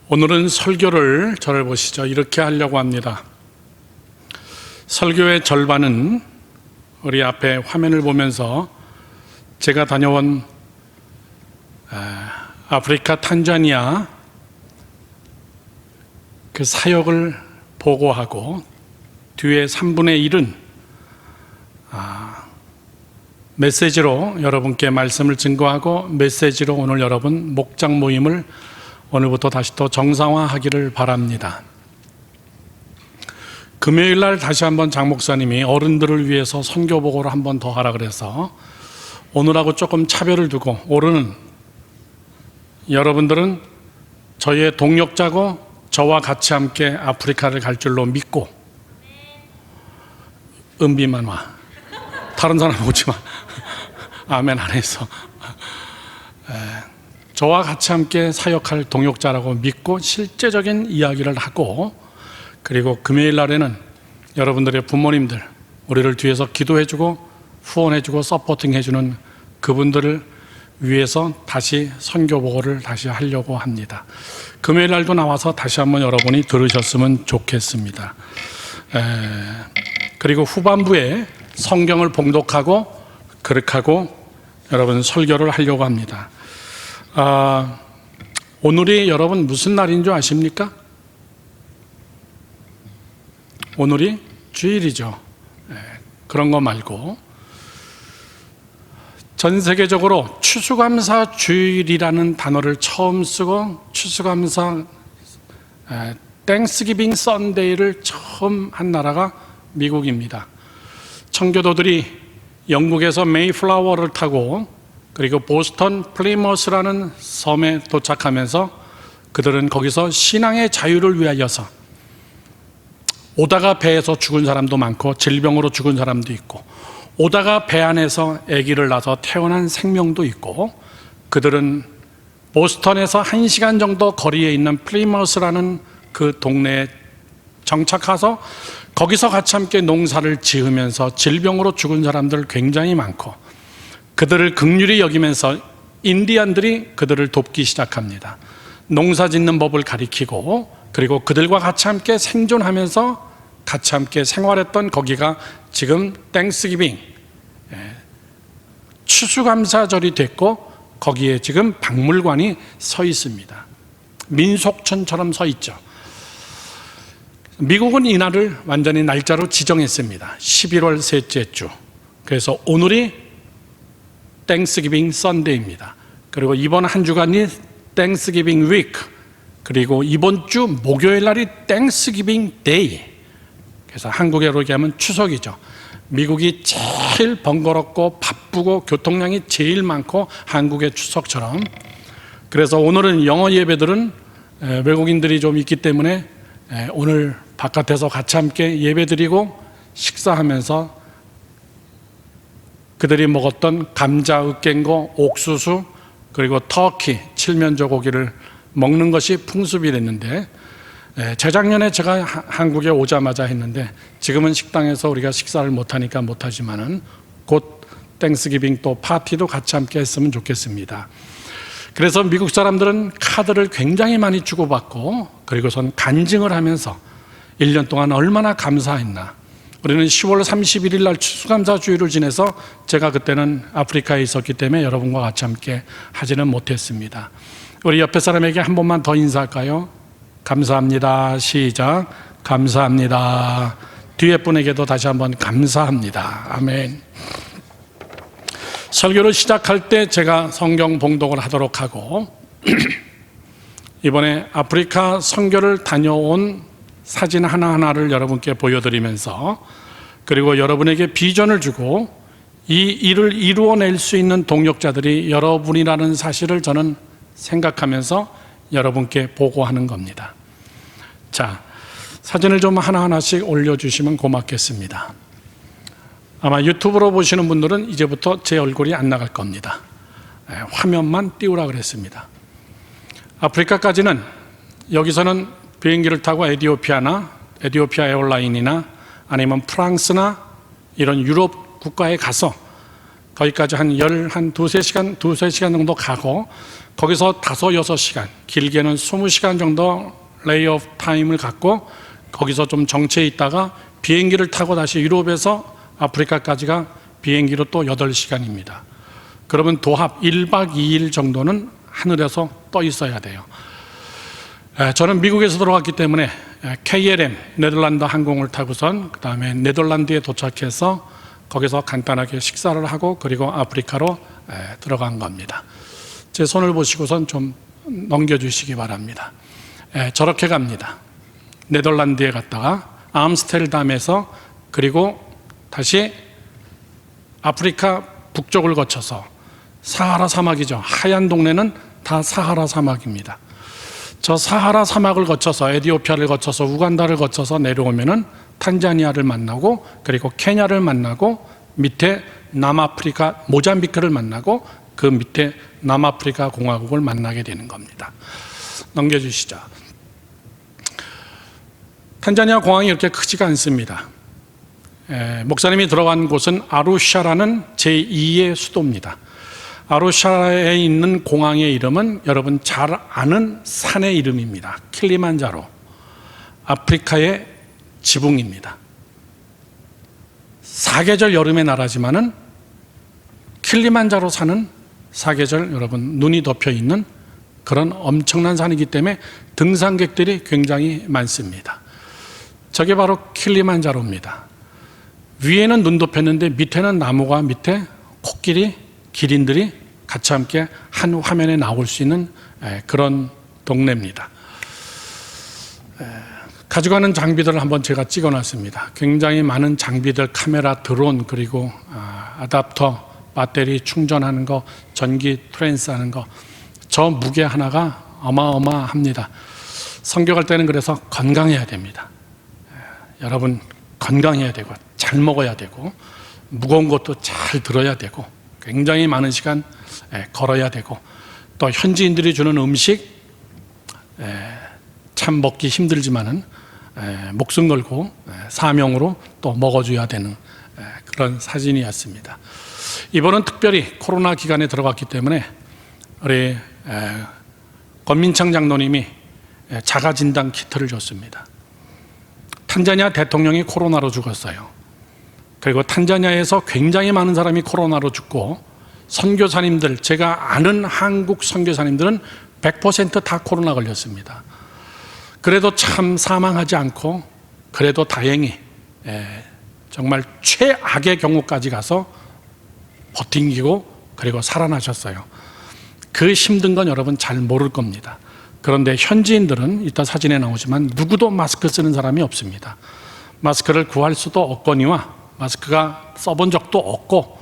오늘은 설교를 저를 보시죠. 이렇게 하려고 합니다. 설교의 절반은 우리 앞에 화면을 보면서 제가 다녀온 아프리카 탄자니아 그 사역을 보고하고 뒤에 3분의 1은 메시지로 여러분께 말씀을 증거하고 메시지로 오늘 여러분 목장 모임을 오늘부터 다시 또 정상화하기를 바랍니다. 금요일 날 다시 한번 장 목사님이 어른들을 위해서 선교 보고를 한 번 더 하라 그래서 오늘하고 조금 차별을 두고 오늘은 여러분들은 저희의 동역자고 저와 같이 함께 아프리카를 갈 줄로 믿고 은비만 와. 다른 사람 오지 마. 아멘 안 해서. 저와 같이 함께 사역할 동역자라고 믿고 실제적인 이야기를 하고, 그리고 금요일 날에는 여러분들의 부모님들, 우리를 뒤에서 기도해주고 후원해주고 서포팅해주는 그분들을 위해서 다시 선교 보고를 다시 하려고 합니다. 금요일 날도 나와서 다시 한번 여러분이 들으셨으면 좋겠습니다. 그리고 후반부에 성경을 봉독하고 그렇게하고 여러분 설교를 하려고 합니다. 오늘이 여러분 무슨 날인 줄 아십니까? 오늘이 주일이죠. 그런 거 말고 전 세계적으로 추수감사 주일이라는 단어를 처음 쓰고 추수감사 땡스기빙 선데이를 처음 한 나라가 미국입니다. 청교도들이 영국에서 메이플라워를 타고 그리고 보스턴 플리머스라는 섬에 도착하면서 그들은 거기서 신앙의 자유를 위하여서 오다가 배에서 죽은 사람도 많고 질병으로 죽은 사람도 있고 오다가 배 안에서 아기를 낳아서 태어난 생명도 있고, 그들은 보스턴에서 1시간 정도 거리에 있는 플리머스라는 그 동네에 정착해서 거기서 같이 함께 농사를 지으면서 질병으로 죽은 사람들 굉장히 많고, 그들을 긍휼히 여기면서 인디안들이 그들을 돕기 시작합니다. 농사 짓는 법을 가리키고, 그리고 그들과 같이 함께 생존하면서 같이 함께 생활했던 거기가 지금 땡스기빙 추수감사절이 됐고, 거기에 지금 박물관이 서 있습니다. 민속촌처럼 서 있죠. 미국은 이날을 완전히 날짜로 지정했습니다. 11월 셋째 주. 그래서 오늘이 땡스기빙 선데이입니다. 그리고 이번 한 주간이 땡스기빙 위크, 그리고 이번 주 목요일 날이 땡스기빙 데이. 그래서 한국으로 얘기하면 추석이죠. 미국이 제일 번거롭고 바쁘고 교통량이 제일 많고 한국의 추석처럼. 그래서 오늘은 영어 예배들은 외국인들이 좀 있기 때문에 오늘 바깥에서 같이 함께 예배드리고 식사하면서 그들이 먹었던 감자, 으깬거, 옥수수, 그리고 터키, 칠면조 고기를 먹는 것이 풍습이 됐는데, 재작년에 제가 한국에 오자마자 했는데 지금은 식당에서 우리가 식사를 못하니까 못하지만은 곧 땡스기빙 또 파티도 같이 함께 했으면 좋겠습니다. 그래서 미국 사람들은 카드를 굉장히 많이 주고받고, 그리고선 간증을 하면서 1년 동안 얼마나 감사했나. 우리는 10월 31일 날 추수감사 주일을 지내서 제가 그때는 아프리카에 있었기 때문에 여러분과 같이 함께 하지는 못했습니다. 우리 옆에 사람에게 한 번만 더 인사할까요? 감사합니다. 시작. 감사합니다. 뒤에 분에게도 다시 한번 감사합니다. 아멘. 설교를 시작할 때 제가 성경 봉독을 하도록 하고 이번에 아프리카 선교를 다녀온 사진 하나하나를 여러분께 보여드리면서, 그리고 여러분에게 비전을 주고 이 일을 이루어낼 수 있는 동역자들이 여러분이라는 사실을 저는 생각하면서 여러분께 보고하는 겁니다. 자, 사진을 좀 하나하나씩 올려주시면 고맙겠습니다. 아마 유튜브로 보시는 분들은 이제부터 제 얼굴이 안 나갈 겁니다. 화면만 띄우라 그랬습니다. 아프리카까지는 여기서는 비행기를 타고 에티오피아 에어라인이나 아니면 프랑스나 이런 유럽 국가에 가서 거기까지 한 두세 시간 정도 가고 거기서 5-6시간, 길게는 20시간 정도 레이오프 타임을 갖고 거기서 좀 정체해 있다가 비행기를 타고 다시 유럽에서 아프리카까지가 비행기로 또 8시간입니다. 그러면 도합 1박 2일 정도는 하늘에서 떠 있어야 돼요. 저는 미국에서 들어왔기 때문에 KLM 네덜란드 항공을 타고선 그 다음에 네덜란드에 도착해서 거기서 간단하게 식사를 하고 그리고 아프리카로 들어간 겁니다. 제 손을 보시고선 좀 넘겨주시기 바랍니다. 저렇게 갑니다. 네덜란드에 갔다가 암스테르담에서 그리고 다시 아프리카 북쪽을 거쳐서 사하라 사막이죠. 하얀 동네는 다 사하라 사막입니다. 저 사하라 사막을 거쳐서 에티오피아를 거쳐서 우간다를 거쳐서 내려오면은 탄자니아를 만나고 그리고 케냐를 만나고 밑에 남아프리카 모잠비크를 만나고 그 밑에 남아프리카 공화국을 만나게 되는 겁니다. 넘겨주시죠. 탄자니아 공항이 이렇게 크지가 않습니다. 목사님이 들어간 곳은 아루샤라는 제2의 수도입니다. 아루샤라에 있는 공항의 이름은 여러분 잘 아는 산의 이름입니다. 킬리만자로. 아프리카의 지붕입니다. 사계절 여름의 나라지만은 킬리만자로 사는 사계절 여러분 눈이 덮여 있는 그런 엄청난 산이기 때문에 등산객들이 굉장히 많습니다. 저게 바로 킬리만자로입니다. 위에는 눈 덮였는데 밑에는 나무가 밑에 코끼리, 기린들이 같이 함께 한 화면에 나올 수 있는 그런 동네입니다. 가져가는 장비들을 한번 제가 찍어놨습니다. 굉장히 많은 장비들, 카메라, 드론, 그리고 아답터, 배터리 충전하는 거, 전기 트랜스 하는 거, 저 무게 하나가 어마어마합니다. 선교 갈 때는 그래서 건강해야 됩니다. 여러분 건강해야 되고 잘 먹어야 되고 무거운 것도 잘 들어야 되고 굉장히 많은 시간 걸어야 되고 또 현지인들이 주는 음식 참 먹기 힘들지만은 목숨 걸고 사명으로 또 먹어줘야 되는 그런 사진이었습니다. 이번은 특별히 코로나 기간에 들어갔기 때문에 우리 권민창 장로님이 자가진단 키트를 줬습니다. 탄자니아 대통령이 코로나로 죽었어요. 그리고 탄자니아에서 굉장히 많은 사람이 코로나로 죽고 선교사님들, 제가 아는 한국 선교사님들은 100% 다 코로나 걸렸습니다. 그래도 참 사망하지 않고 그래도 다행히 정말 최악의 경우까지 가서 버티고 그리고 살아나셨어요. 그 힘든 건 여러분 잘 모를 겁니다. 그런데 현지인들은 이따 사진에 나오지만 누구도 마스크 쓰는 사람이 없습니다. 마스크를 구할 수도 없거니와 마스크가 써본 적도 없고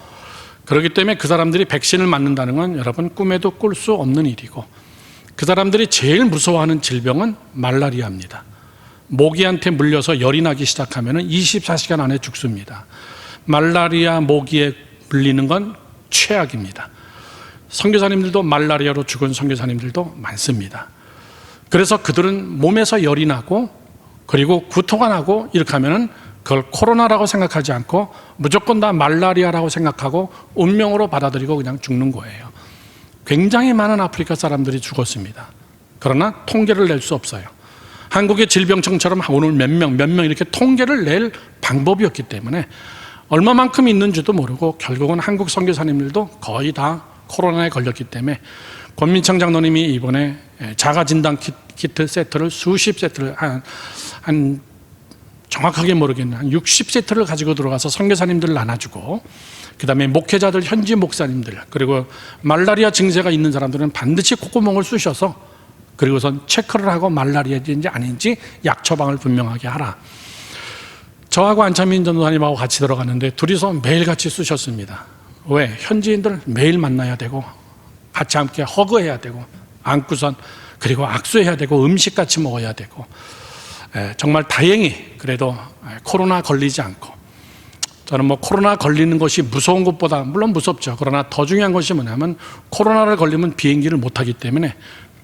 그렇기 때문에 그 사람들이 백신을 맞는다는 건 여러분 꿈에도 꿀 수 없는 일이고 그 사람들이 제일 무서워하는 질병은 말라리아입니다. 모기한테 물려서 열이 나기 시작하면 24시간 안에 죽습니다. 말라리아 모기에 물리는 건 최악입니다. 선교사님들도 말라리아로 죽은 선교사님들도 많습니다. 그래서 그들은 몸에서 열이 나고 그리고 구토가 나고 이렇게 하면은 그걸 코로나라고 생각하지 않고 무조건 다 말라리아라고 생각하고 운명으로 받아들이고 그냥 죽는 거예요. 굉장히 많은 아프리카 사람들이 죽었습니다. 그러나 통계를 낼 수 없어요. 한국의 질병청처럼 오늘 몇 명 이렇게 통계를 낼 방법이 없기 때문에 얼마만큼 있는지도 모르고 결국은 한국 선교사님들도 거의 다 코로나에 걸렸기 때문에 권민창 장로님이 이번에 자가진단 키트 세트를 수십 세트를 한 정확하게 모르겠는데 한 60세트를 가지고 들어가서 선교사님들을 나눠주고 그 다음에 목회자들, 현지 목사님들 그리고 말라리아 증세가 있는 사람들은 반드시 콧구멍을 쑤셔서 그리고선 체크를 하고 말라리아인지 아닌지 약 처방을 분명하게 하라. 저하고 안창민 전도사님하고 같이 들어갔는데 둘이서 매일같이 쑤셨습니다. 왜? 현지인들 매일 만나야 되고 같이 함께 허그해야 되고 안고선 그리고 악수해야 되고 음식 같이 먹어야 되고 정말 다행히 그래도 코로나 걸리지 않고 저는 뭐 코로나 걸리는 것이 무서운 것보다 물론 무섭죠. 그러나 더 중요한 것이 뭐냐면 코로나를 걸리면 비행기를 못 타기 때문에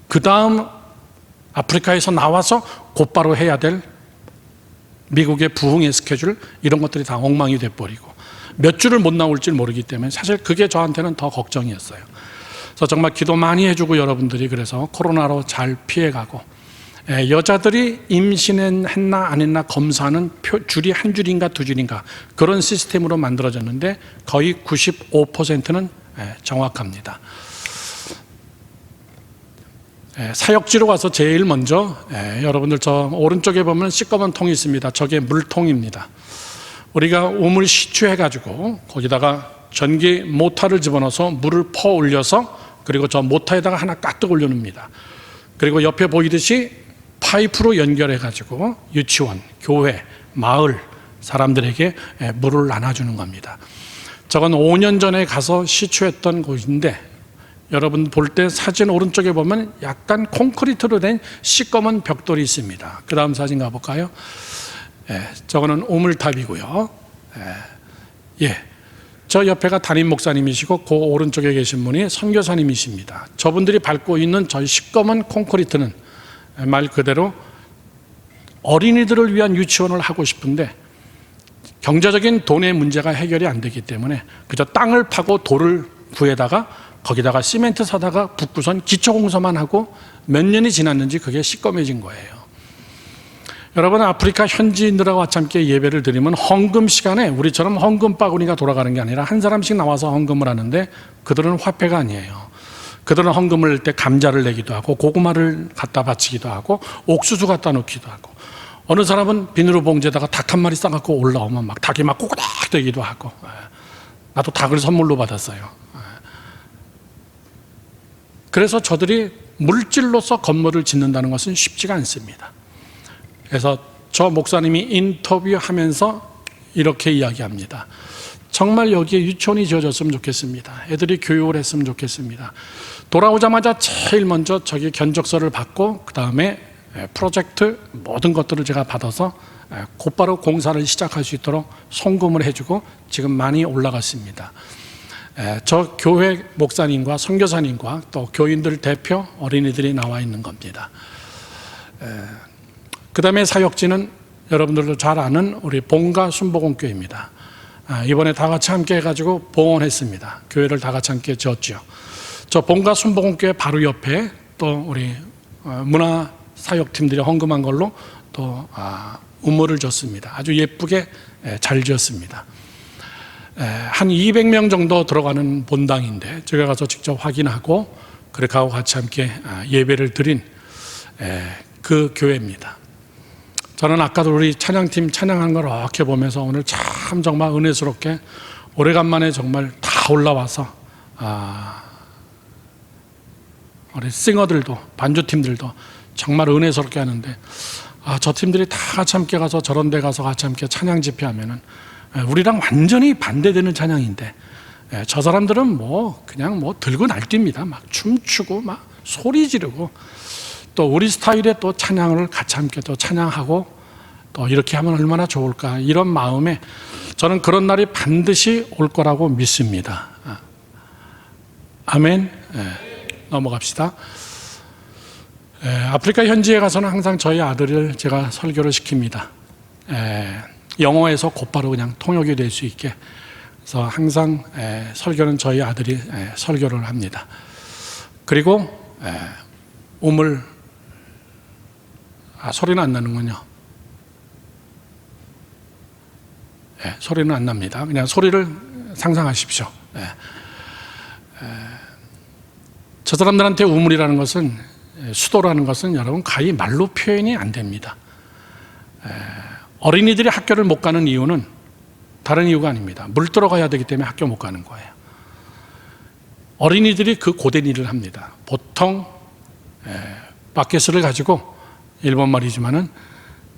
그 다음 아프리카에서 나와서 곧바로 해야 될 미국의 부흥의 스케줄 이런 것들이 다 엉망이 돼버리고 몇 주를 못 나올지 모르기 때문에 사실 그게 저한테는 더 걱정이었어요. 그래서 정말 기도 많이 해주고 여러분들이 그래서 코로나로 잘 피해가고, 여자들이 임신했나 안 했나 검사하는 줄이 한 줄인가 두 줄인가 그런 시스템으로 만들어졌는데 거의 95%는 정확합니다. 사역지로 가서 제일 먼저 여러분들 저 오른쪽에 보면 시꺼먼 통이 있습니다. 저게 물통입니다. 우리가 우물 시추해 가지고 거기다가 전기 모터를 집어넣어서 물을 퍼 올려서 그리고 저 모터에다가 하나 까뜩 올려놓습니다. 그리고 옆에 보이듯이 파이프로 연결해 가지고 유치원, 교회, 마을 사람들에게 물을 나눠주는 겁니다. 저건 5년 전에 가서 시추했던 곳인데 여러분 볼 때 사진 오른쪽에 보면 약간 콘크리트로 된 시꺼먼 벽돌이 있습니다. 그 다음 사진 가볼까요? 저거는 우물탑이고요. 저 옆에가 담임 목사님이시고 그 오른쪽에 계신 분이 선교사님이십니다. 저분들이 밟고 있는 저 시꺼먼 콘크리트는 말 그대로 어린이들을 위한 유치원을 하고 싶은데 경제적인 돈의 문제가 해결이 안 되기 때문에 그저 땅을 파고 돌을 구해다가 거기다가 시멘트 사다가 붓고선 기초공사만 하고 몇 년이 지났는지 그게 시꺼매진 거예요. 여러분, 아프리카 현지인들하고 같이 함께 예배를 드리면 헌금 시간에 우리처럼 헌금 바구니가 돌아가는 게 아니라 한 사람씩 나와서 헌금을 하는데 그들은 화폐가 아니에요. 그들은 헌금을 낼 때 감자를 내기도 하고 고구마를 갖다 바치기도 하고 옥수수 갖다 놓기도 하고, 어느 사람은 비누로 봉지에다가 닭 한 마리 싸갖고 올라오면 막 닭이 막 꼬꼬닥 되기도 하고, 나도 닭을 선물로 받았어요. 그래서 저들이 물질로서 건물을 짓는다는 것은 쉽지가 않습니다. 그래서 저 목사님이 인터뷰하면서 이렇게 이야기합니다. 정말 여기에 유치원이 지어졌으면 좋겠습니다. 애들이 교육을 했으면 좋겠습니다. 돌아오자마자 제일 먼저 저기 견적서를 받고 그 다음에 프로젝트 모든 것들을 제가 받아서 곧바로 공사를 시작할 수 있도록 송금을 해주고 지금 많이 올라갔습니다. 저 교회 목사님과 선교사님과 또 교인들 대표 어린이들이 나와 있는 겁니다. 그 다음에 사역지는 여러분들도 잘 아는 우리 본가 순복음교회입니다. 이번에 다 같이 함께 해가지고 봉헌했습니다. 교회를 다 같이 함께 지었죠. 저 본가 순복음교회 바로 옆에 또 우리 문화 사역팀들이 헌금한 걸로 또 우물을 졌습니다. 아주 예쁘게 잘 지었습니다. 한 200명 정도 들어가는 본당인데 제가 가서 직접 확인하고 그렇게 하고 같이 함께 예배를 드린 그 교회입니다. 저는 아까도 우리 찬양팀 찬양한 걸 이렇게 보면서 오늘 참 정말 은혜스럽게 오래간만에 정말 다 올라와서 우리 싱어들도 반주팀들도 정말 은혜스럽게 하는데, 저 팀들이 다 같이 함께 가서 저런 데 가서 같이 함께 찬양 집회하면은 우리랑 완전히 반대되는 찬양인데 저 사람들은 뭐 그냥 뭐 들고 날뜁니다. 막 춤추고 막 소리 지르고 또 우리 스타일의 또 찬양을 같이 함께 또 찬양하고 또 이렇게 하면 얼마나 좋을까, 이런 마음에 저는 그런 날이 반드시 올 거라고 믿습니다. 아멘. 넘어갑시다. 아프리카 현지에 가서는 항상 저희 아들을 제가 설교를 시킵니다. 영어에서 곧바로 그냥 통역이 될 수 있게. 그래서 항상 설교는 저희 아들이 설교를 합니다. 그리고 우물, 소리는 안 나는군요. 소리는 안 납니다. 그냥 소리를 상상하십시오. 저 사람들한테 우물이라는 것은, 수도라는 것은 여러분 가히 말로 표현이 안 됩니다. 어린이들이 학교를 못 가는 이유는 다른 이유가 아닙니다. 물 들어가야 되기 때문에 학교 못 가는 거예요. 어린이들이 그 고된 일을 합니다. 보통 바켓을 가지고, 일본 말이지만은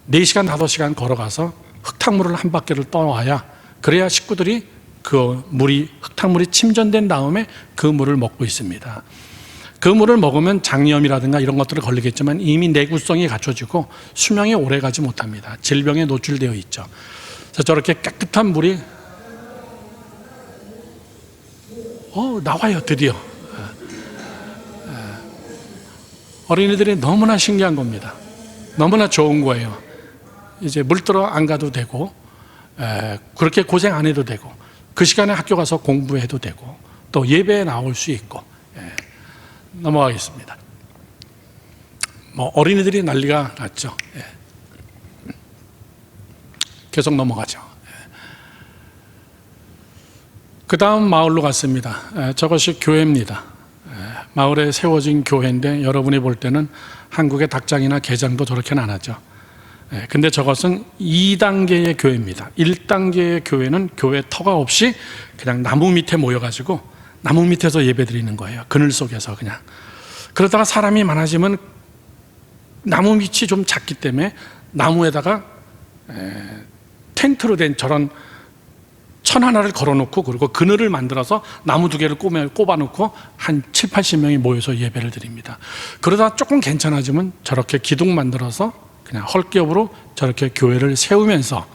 4시간 5시간 걸어가서 흙탕물을 한 바퀴를 떠와야, 그래야 식구들이 그 물이, 흙탕물이 침전된 다음에 그 물을 먹고 있습니다. 그 물을 먹으면 장염이라든가 이런 것들을 걸리겠지만 이미 내구성이 갖춰지고 수명이 오래 가지 못합니다. 질병에 노출되어 있죠. 그래서 저렇게 깨끗한 물이 나와요. 드디어. 어린이들이 너무나 신기한 겁니다. 너무나 좋은 거예요. 이제 물 들어 안 가도 되고 그렇게 고생 안 해도 되고 그 시간에 학교 가서 공부해도 되고 또 예배에 나올 수 있고. 넘어가겠습니다. 어린이들이 난리가 났죠. 계속 넘어가죠. 그 다음 마을로 갔습니다. 저것이 교회입니다. 마을에 세워진 교회인데 여러분이 볼 때는 한국의 닭장이나 게장도 저렇게는 안 하죠. 근데 저것은 2단계의 교회입니다. 1단계의 교회는 교회 터가 없이 그냥 나무 밑에 모여가지고 나무 밑에서 예배 드리는 거예요. 그늘 속에서 그냥. 그러다가 사람이 많아지면 나무 밑이 좀 작기 때문에 나무에다가 텐트로 된 저런 천 하나를 걸어놓고 그리고 그늘을 만들어서 나무 2개를 꼽아놓고 한 7, 80명이 모여서 예배를 드립니다. 그러다 조금 괜찮아지면 저렇게 기둥 만들어서 그냥 헐기업으로 저렇게 교회를 세우면서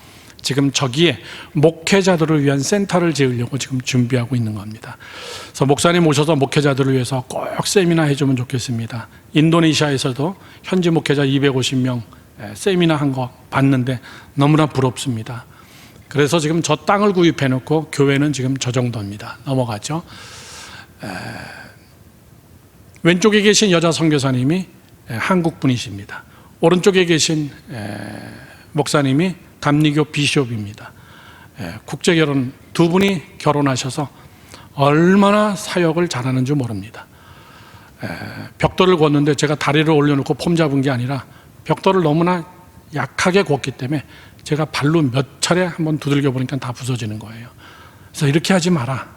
지금 저기에 목회자들을 위한 센터를 지으려고 지금 준비하고 있는 겁니다. 그래서 목사님 오셔서 목회자들을 위해서 꼭 세미나 해주면 좋겠습니다. 인도네시아에서도 현지 목회자 250명 세미나 한 거 봤는데 너무나 부럽습니다. 그래서 지금 저 땅을 구입해 놓고 교회는 지금 저 정도입니다. 넘어가죠. 왼쪽에 계신 여자 선교사님이 한국 분이십니다. 오른쪽에 계신 목사님이 감리교 비숍입니다. 국제결혼 2분이 결혼하셔서 얼마나 사역을 잘하는지 모릅니다. 벽돌을 걷는데 제가 다리를 올려놓고 폼 잡은 게 아니라 벽돌을 너무나 약하게 걷기 때문에 제가 발로 몇 차례 한번 두들겨 보니까 다 부서지는 거예요. 그래서 이렇게 하지 마라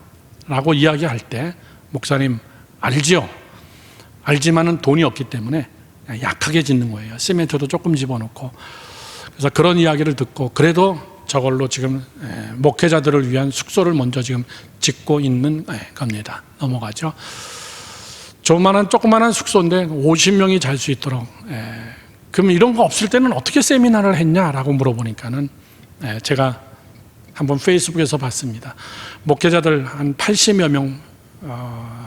라고 이야기할 때 목사님 알지요? 알지만은 돈이 없기 때문에 약하게 짓는 거예요. 시멘트도 조금 집어넣고. 그래서 그런 이야기를 듣고 그래도 저걸로 지금 목회자들을 위한 숙소를 먼저 지금 짓고 있는 겁니다. 넘어가죠. 조그만한 숙소인데 50명이 잘 수 있도록. 그럼 이런 거 없을 때는 어떻게 세미나를 했냐라고 물어보니까는 제가 한번 페이스북에서 봤습니다. 목회자들 한 80여 명,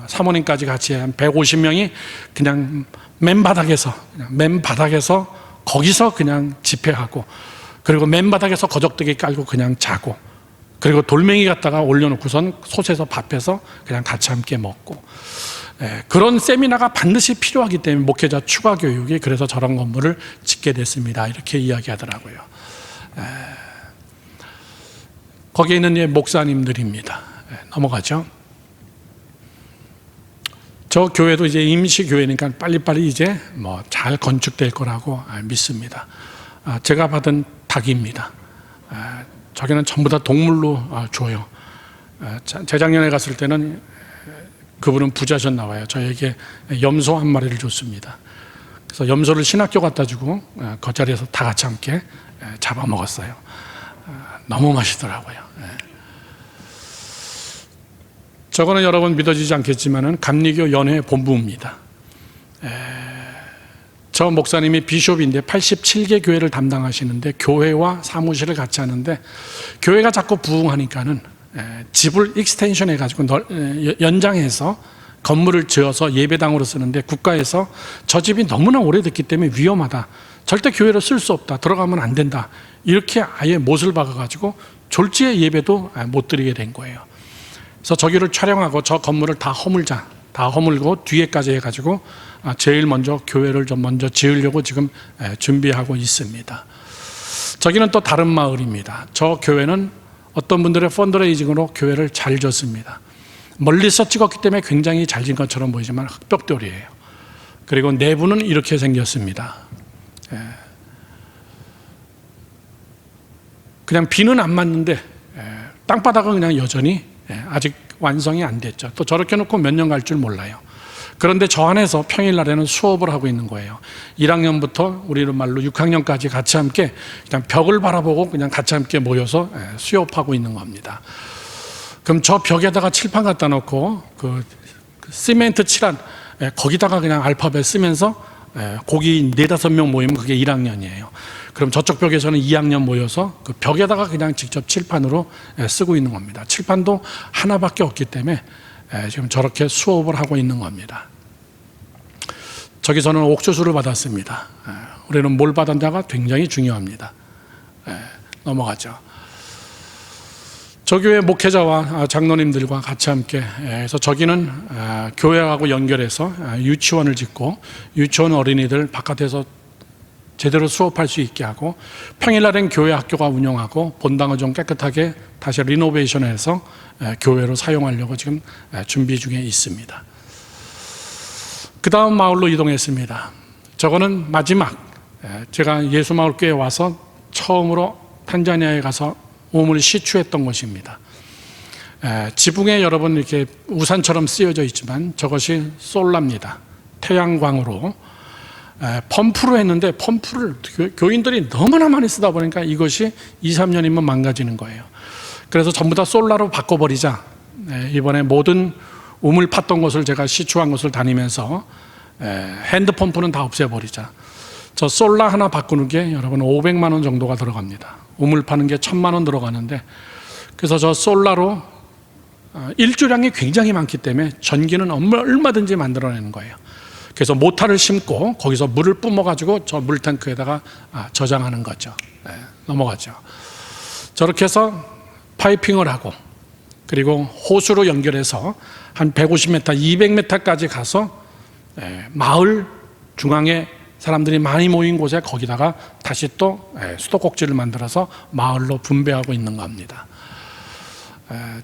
사모님까지 같이 한 150명이 그냥 맨바닥에서 거기서 그냥 집회하고 그리고 맨바닥에서 거적대기 깔고 그냥 자고 그리고 돌멩이 갖다가 올려놓고선 솥에서 밥해서 그냥 같이 함께 먹고 그런 세미나가 반드시 필요하기 때문에 목회자 추가 교육이 그래서 저런 건물을 짓게 됐습니다. 이렇게 이야기하더라고요. 거기에 있는 목사님들입니다. 넘어가죠. 저 교회도 이제 임시 교회니까 빨리빨리 이제 잘 건축될 거라고 믿습니다. 제가 받은 닭입니다. 저기는 전부 다 동물로 줘요. 재작년에 갔을 때는 그분은 부자셨나 봐요. 저에게 염소 한 마리를 줬습니다. 그래서 염소를 신학교 갖다 주고 그 자리에서 다 같이 함께 잡아먹었어요. 너무 맛있더라고요. 저거는 여러분 믿어지지 않겠지만은 감리교 연회 본부입니다. 저 목사님이 비숍인데 87개 교회를 담당하시는데 교회와 사무실을 같이 하는데 교회가 자꾸 부흥하니까는 집을 익스텐션 해가지고 연장해서 건물을 지어서 예배당으로 쓰는데 국가에서 저 집이 너무나 오래됐기 때문에 위험하다. 절대 교회로 쓸 수 없다. 들어가면 안 된다. 이렇게 아예 못을 박아가지고 졸지에 예배도 못 드리게 된 거예요. 그래서 저기를 촬영하고 저 건물을 다 허물고 뒤에까지 해가지고 제일 먼저 교회를 좀 먼저 지으려고 지금 준비하고 있습니다. 저기는 또 다른 마을입니다. 저 교회는 어떤 분들의 펀드레이징으로 교회를 잘 졌습니다. 멀리서 찍었기 때문에 굉장히 잘 진 것처럼 보이지만 흙벽돌이에요. 그리고 내부는 이렇게 생겼습니다. 그냥 비는 안 맞는데 땅바닥은 그냥 여전히 아직 완성이 안 됐죠. 또 저렇게 놓고 몇 년 갈 줄 몰라요. 그런데 저 안에서 평일날에는 수업을 하고 있는 거예요. 1학년부터 우리 말로 6학년까지 같이 함께 그냥 벽을 바라보고 그냥 같이 함께 모여서 수업하고 있는 겁니다. 그럼 저 벽에다가 칠판 갖다 놓고 그 시멘트 칠한 거기다가 그냥 알파벳 쓰면서 거기 4-5명 모이면 그게 1학년이에요. 그럼 저쪽 벽에서는 2학년 모여서 그 벽에다가 그냥 직접 칠판으로 쓰고 있는 겁니다. 칠판도 하나밖에 없기 때문에 지금 저렇게 수업을 하고 있는 겁니다. 저기서는 옥수수를 받았습니다. 우리는 뭘 받았냐가 굉장히 중요합니다. 넘어가죠. 조교회 목회자와 장로님들과 같이 함께 해서 저기는 교회하고 연결해서 유치원을 짓고 유치원 어린이들 바깥에서 제대로 수업할 수 있게 하고, 평일날엔 교회 학교가 운영하고 본당을 좀 깨끗하게 다시 리노베이션해서 교회로 사용하려고 지금 준비 중에 있습니다. 그 다음 마을로 이동했습니다. 저거는 마지막, 제가 예수마을교회에 와서 처음으로 탄자니아에 가서 우물 시추했던 것입니다. 지붕에 여러분 이렇게 우산처럼 쓰여져 있지만 저것이 솔라입니다. 태양광으로 펌프로 했는데, 펌프를 교인들이 너무나 많이 쓰다 보니까 이것이 2, 3년이면 망가지는 거예요. 그래서 전부 다 솔라로 바꿔버리자. 이번에 모든 우물 팠던 것을 제가 시추한 것을 다니면서 핸드펌프는 다 없애버리자. 저 솔라 하나 바꾸는 게 여러분 500만 원 정도가 들어갑니다. 우물 파는 게 1000만 원 들어가는데, 그래서 저 솔라로 일조량이 굉장히 많기 때문에 전기는 얼마든지 만들어내는 거예요. 그래서 모타를 심고 거기서 물을 뿜어가지고 저 물탱크에다가 저장하는 거죠. 넘어가죠. 저렇게 해서 파이핑을 하고, 그리고 호수로 연결해서 한 150m, 200m까지 가서 마을 중앙에 사람들이 많이 모인 곳에 거기다가 다시 또 수도꼭지를 만들어서 마을로 분배하고 있는 겁니다.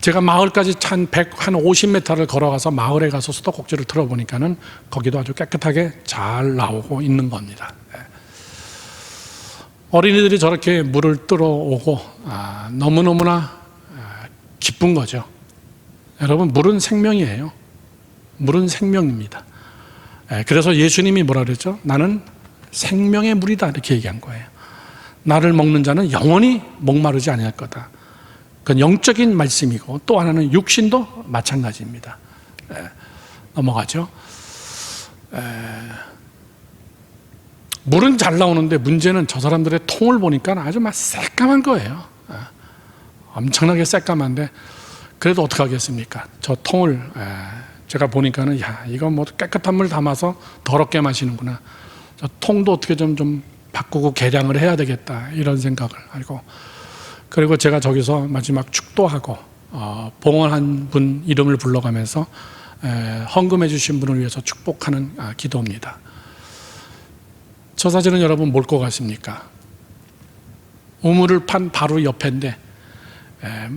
제가 마을까지 한 50m를 걸어가서 마을에 가서 수도꼭지를 틀어보니까는 거기도 아주 깨끗하게 잘 나오고 있는 겁니다. 어린이들이 저렇게 물을 들어오고 너무너무나 기쁜 거죠. 여러분, 물은 생명이에요. 물은 생명입니다. 그래서 예수님이 뭐라 그랬죠? 나는 생명의 물이다, 이렇게 얘기한 거예요. 나를 먹는 자는 영원히 목마르지 아니할 거다. 그건 영적인 말씀이고, 또 하나는 육신도 마찬가지입니다. 넘어가죠. 물은 잘 나오는데 문제는 저 사람들의 통을 보니까 아주 막 새까만 거예요. 엄청나게 새까만데, 그래도 어떡하겠습니까? 저 통을 제가 보니까는, 야, 이거 뭐 깨끗한 물 담아서 더럽게 마시는구나. 저 통도 어떻게 좀 바꾸고 개량을 해야 되겠다, 이런 생각을 하고, 그리고 제가 저기서 마지막 축도하고 봉헌한 분 이름을 불러가면서 헌금해 주신 분을 위해서 축복하는 기도입니다. 저 사진은 여러분 뭘 것 같습니까? 우물을 판 바로 옆인데,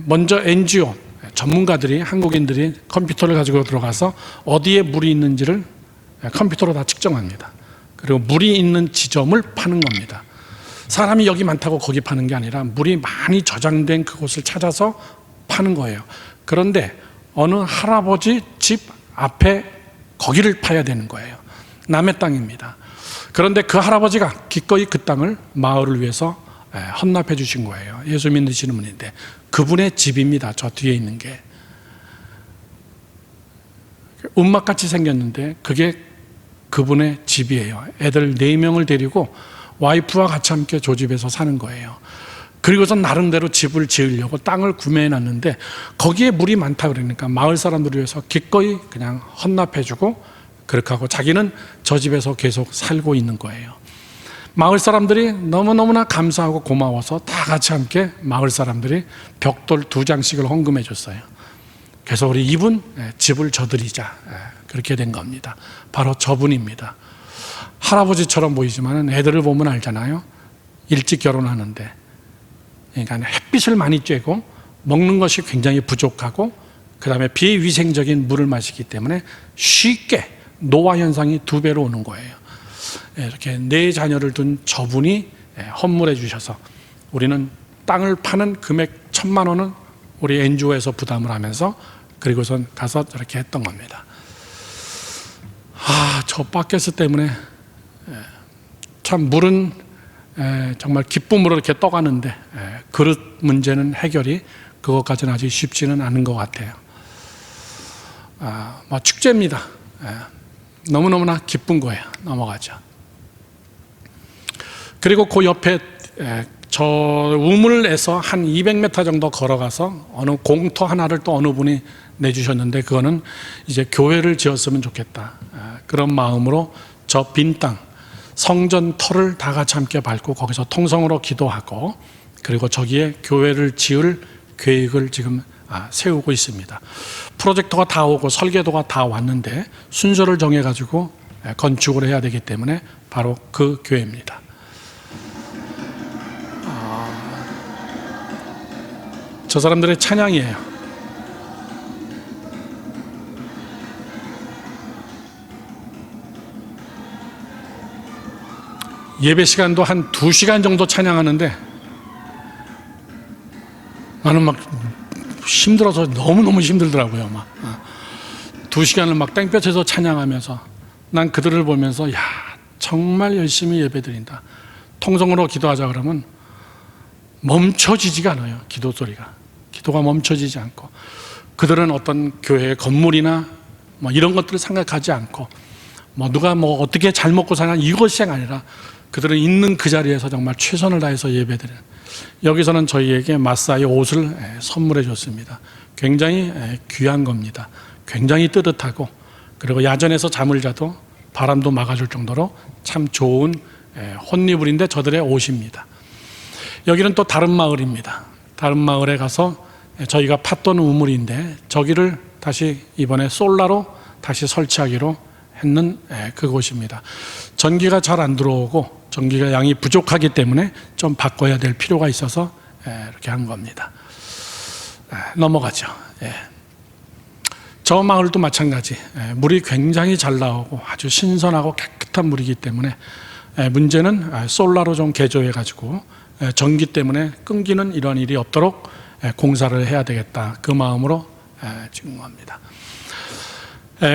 먼저 NGO 전문가들이, 한국인들이 컴퓨터를 가지고 들어가서 어디에 물이 있는지를 컴퓨터로 다 측정합니다. 그리고 물이 있는 지점을 파는 겁니다. 사람이 여기 많다고 거기 파는 게 아니라 물이 많이 저장된 그곳을 찾아서 파는 거예요. 그런데 어느 할아버지 집 앞에 거기를 파야 되는 거예요. 남의 땅입니다. 그런데 그 할아버지가 기꺼이 그 땅을 마을을 위해서 헌납해 주신 거예요. 예수 믿으시는 분인데, 그분의 집입니다. 저 뒤에 있는 게 움막같이 생겼는데 그게 그분의 집이에요. 애들 4명을 데리고 와이프와 같이 함께 조집에서 사는 거예요. 그리고서 나름대로 집을 지으려고 땅을 구매해 놨는데, 거기에 물이 많다 그러니까 마을 사람들을 위해서 기꺼이 그냥 헌납해 주고, 그렇게 하고 자기는 저 집에서 계속 살고 있는 거예요. 마을 사람들이 너무너무나 감사하고 고마워서 다 같이 함께 마을 사람들이 벽돌 2장씩을 헌금해 줬어요. 그래서 우리 이분 집을 져드리자, 그렇게 된 겁니다. 바로 저분입니다. 할아버지처럼 보이지만 애들을 보면 알잖아요. 일찍 결혼하는데, 그러니까 햇빛을 많이 쬐고 먹는 것이 굉장히 부족하고, 그 다음에 비위생적인 물을 마시기 때문에 쉽게 노화 현상이 2배로 오는 거예요. 이렇게 4자녀를 둔 저분이 헌물해 주셔서 우리는 땅을 파는 금액 1000만 원은 우리 NGO에서 부담을 하면서, 그리고선 가서 이렇게 했던 겁니다. 저 바켓스 때문에 참 물은 정말 기쁨으로 이렇게 떠가는데, 그릇 문제는 해결이 그것까지는 아직 쉽지는 않은 것 같아요. 뭐 축제입니다. 너무너무나 기쁜 거예요. 넘어가죠. 그리고 그 옆에 저 우물에서 한 200m 정도 걸어가서 어느 공터 하나를 또 어느 분이 내주셨는데, 그거는 이제 교회를 지었으면 좋겠다, 그런 마음으로 저 빈 땅, 성전 터를 다 같이 함께 밟고 거기서 통성으로 기도하고, 그리고 저기에 교회를 지을 계획을 지금 세우고 있습니다. 프로젝터가 다 오고 설계도가 다 왔는데 순서를 정해가지고 건축을 해야 되기 때문에 바로 그 교회입니다. 저 사람들의 찬양이에요. 예배 시간도 한 2시간 정도 찬양하는데 나는 막 힘들어서 너무너무 힘들더라고요. 막 2시간을 막 땡볕에서 찬양하면서 난 그들을 보면서 야, 정말 열심히 예배드린다. 통성으로 기도하자 그러면 멈춰지지가 않아요. 기도 소리가. 기도가 멈춰지지 않고 그들은 어떤 교회의 건물이나 뭐 이런 것들을 생각하지 않고 뭐 누가 뭐 어떻게 잘 먹고 사냐 이것이 아니라 그들은 있는 그 자리에서 정말 최선을 다해서 예배드려요. 여기서는 저희에게 마사의 옷을 선물해 줬습니다. 굉장히 귀한 겁니다. 굉장히 뜨뜻하고 그리고 야전에서 잠을 자도 바람도 막아줄 정도로 참 좋은 혼이불인데 저들의 옷입니다. 여기는 또 다른 마을입니다. 다른 마을에 가서 저희가 팠던 우물인데 저기를 다시 이번에 솔라로 다시 설치하기로 했는 그곳입니다. 전기가 잘 안 들어오고 전기가 양이 부족하기 때문에 좀 바꿔야 될 필요가 있어서 이렇게 한 겁니다. 넘어가죠. 저 마을도 마찬가지. 물이 굉장히 잘 나오고 아주 신선하고 깨끗한 물이기 때문에 문제는 솔라로 좀 개조해 가지고 전기 때문에 끊기는 이런 일이 없도록 공사를 해야 되겠다. 그 마음으로 찍은 겁니다.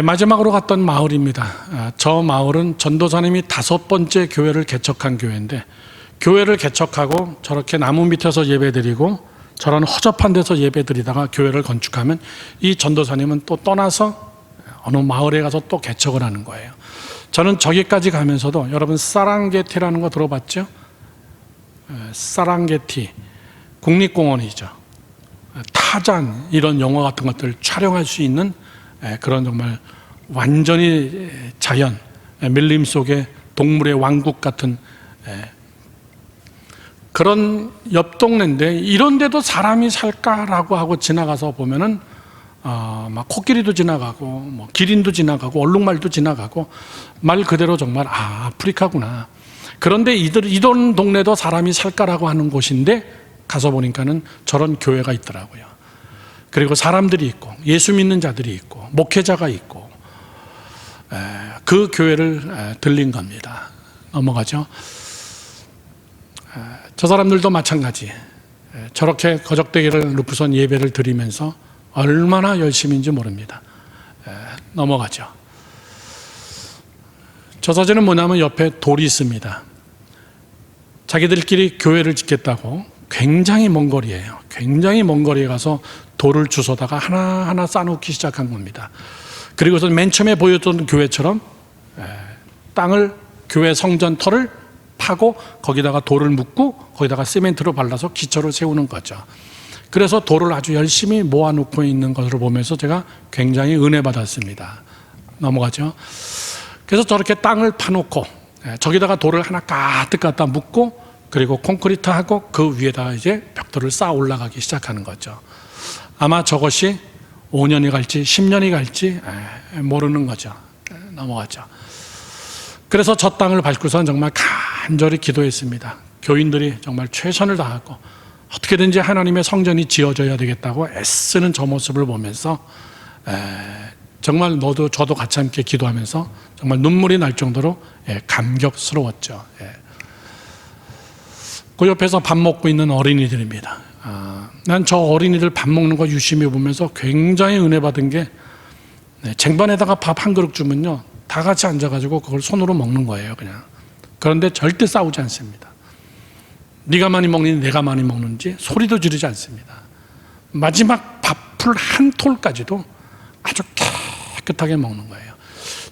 마지막으로 갔던 마을입니다. 저 마을은 전도사님이 5번째 교회를 개척한 교회인데 교회를 개척하고 저렇게 나무 밑에서 예배드리고 저런 허접한 데서 예배드리다가 교회를 건축하면 이 전도사님은 또 떠나서 어느 마을에 가서 또 개척을 하는 거예요. 저는 저기까지 가면서도 여러분 사랑게티라는 거 들어봤죠? 사랑게티 국립공원이죠. 타잔 이런 영화 같은 것들 촬영할 수 있는 그런 정말 완전히 자연 밀림 속의 동물의 왕국 같은 그런 옆 동네인데 이런 데도 사람이 살까라고 하고 지나가서 보면은 막 코끼리도 지나가고 뭐 기린도 지나가고 얼룩말도 지나가고 말 그대로 정말 아프리카구나. 그런데 이런 동네도 사람이 살까라고 하는 곳인데 가서 보니까는 저런 교회가 있더라고요. 그리고 사람들이 있고 예수 믿는 자들이 있고 목회자가 있고 그 교회를 들린 겁니다. 넘어가죠. 저 사람들도 마찬가지. 저렇게 거적대기를 놓고선 예배를 드리면서 얼마나 열심인지 모릅니다. 넘어가죠. 저 사진은 뭐냐면 옆에 돌이 있습니다. 자기들끼리 교회를 짓겠다고 굉장히 먼 거리예요. 굉장히 먼 거리에 가서 돌을 주워다가 하나하나 쌓아놓기 시작한 겁니다. 그리고서 맨 처음에 보였던 교회처럼 땅을 교회 성전 터를 파고 거기다가 돌을 묻고 거기다가 시멘트로 발라서 기초를 세우는 거죠. 그래서 돌을 아주 열심히 모아놓고 있는 것을 보면서 제가 굉장히 은혜 받았습니다. 넘어가죠. 그래서 저렇게 땅을 파놓고 저기다가 돌을 하나 가득 갖다 묻고 그리고 콘크리트하고 그 위에다가 이제 벽돌을 쌓아 올라가기 시작하는 거죠. 아마 저것이 5년이 갈지 10년이 갈지 모르는 거죠. 넘어가죠. 그래서 저 땅을 밟고선 정말 간절히 기도했습니다. 교인들이 정말 최선을 다하고 어떻게든지 하나님의 성전이 지어져야 되겠다고 애쓰는 저 모습을 보면서 정말 저도 같이 함께 기도하면서 정말 눈물이 날 정도로 감격스러웠죠. 그 옆에서 밥 먹고 있는 어린이들입니다. 난 저 어린이들 밥 먹는 거 유심히 보면서 굉장히 은혜 받은 게 쟁반에다가 밥 한 그릇 주면요 다 같이 앉아가지고 그걸 손으로 먹는 거예요. 그냥. 그런데 절대 싸우지 않습니다. 네가 많이 먹니 내가 많이 먹는지 소리도 지르지 않습니다. 마지막 밥풀 한 톨까지도 아주 깨끗하게 먹는 거예요.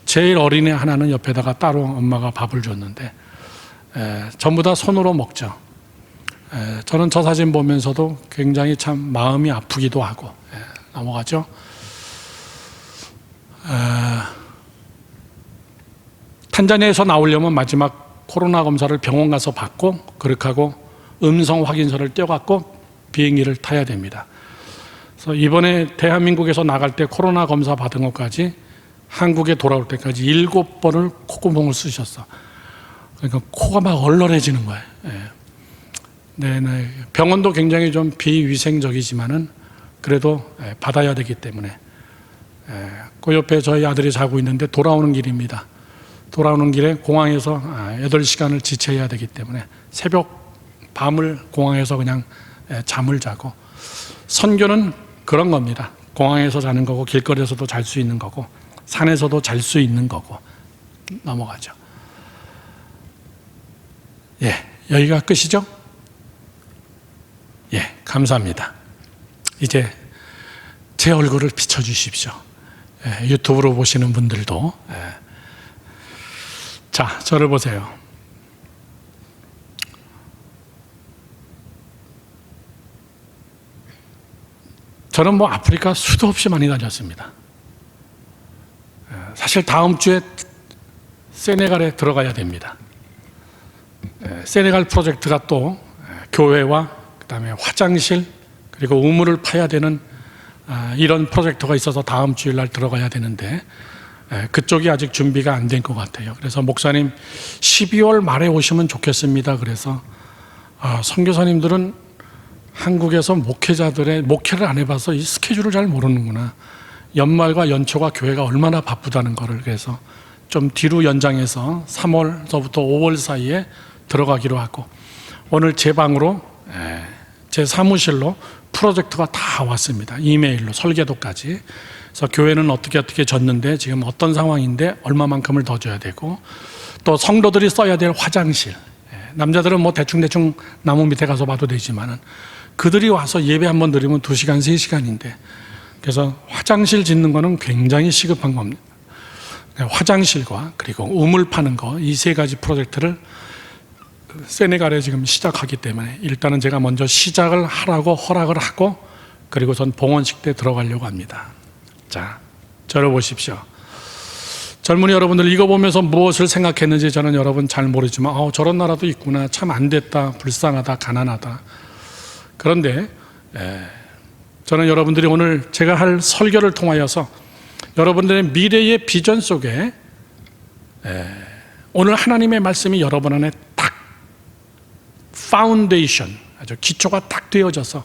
제일 어린애 하나는 옆에다가 따로 엄마가 밥을 줬는데 전부 다 손으로 먹죠. 저는 저 사진 보면서도 굉장히 참 마음이 아프기도 하고 넘어가죠. 탄자니아에서 나오려면 마지막 코로나 검사를 병원 가서 받고 그렇게 하고 음성 확인서를 떼어갖고 비행기를 타야 됩니다. 그래서 이번에 대한민국에서 나갈 때 코로나 검사 받은 것까지 한국에 돌아올 때까지 7번을 콧구멍을 쑤셨어. 그러니까 코가 막 얼얼해지는 거예요. 네. 병원도 굉장히 좀 비위생적이지만은 그래도 받아야 되기 때문에 그 옆에 저희 아들이 자고 있는데 돌아오는 길입니다. 돌아오는 길에 공항에서 8시간을 지체해야 되기 때문에 새벽 밤을 공항에서 그냥 잠을 자고, 선교는 그런 겁니다. 공항에서 자는 거고 길거리에서도 잘 수 있는 거고 산에서도 잘 수 있는 거고. 넘어가죠. 여기가 끝이죠? 감사합니다. 이제 제 얼굴을 비춰주십시오. 유튜브로 보시는 분들도. 자, 저를 보세요. 저는 아프리카 수도 없이 많이 다녔습니다. 사실 다음 주에 세네갈에 들어가야 됩니다. 세네갈 프로젝트가 또 교회와 그다음에 화장실 그리고 우물을 파야 되는 이런 프로젝트가 있어서 다음 주일날 들어가야 되는데 그쪽이 아직 준비가 안 된 것 같아요. 그래서 목사님 12월 말에 오시면 좋겠습니다. 그래서 선교사님들은 한국에서 목회를 안 해봐서 이 스케줄을 잘 모르는구나. 연말과 연초가 교회가 얼마나 바쁘다는 거를. 그래서 좀 뒤로 연장해서 3월서부터 5월 사이에 들어가기로 하고, 오늘 제 방으로 제 사무실로 프로젝트가 다 왔습니다. 이메일로 설계도까지. 그래서 교회는 어떻게 졌는데 지금 어떤 상황인데 얼마만큼을 더 줘야 되고, 또 성도들이 써야 될 화장실, 남자들은 대충 나무 밑에 가서 봐도 되지만은 그들이 와서 예배 한번 드리면 2시간 3시간인데, 그래서 화장실 짓는 거는 굉장히 시급한 겁니다. 화장실과 그리고 우물 파는 거, 이 3가지 프로젝트를 세네갈에 지금 시작하기 때문에 일단은 제가 먼저 시작을 하라고 허락을 하고, 그리고 전 봉헌식 때 들어가려고 합니다. 자, 저를 보십시오. 젊은이 여러분들, 이거 보면서 무엇을 생각했는지 저는 여러분 잘 모르지만 저런 나라도 있구나, 참 안 됐다, 불쌍하다, 가난하다. 그런데 저는 여러분들이 오늘 제가 할 설교를 통하여서 여러분들의 미래의 비전 속에 오늘 하나님의 말씀이 여러분 안에 딱 파운데이션, 아주 기초가 딱 되어져서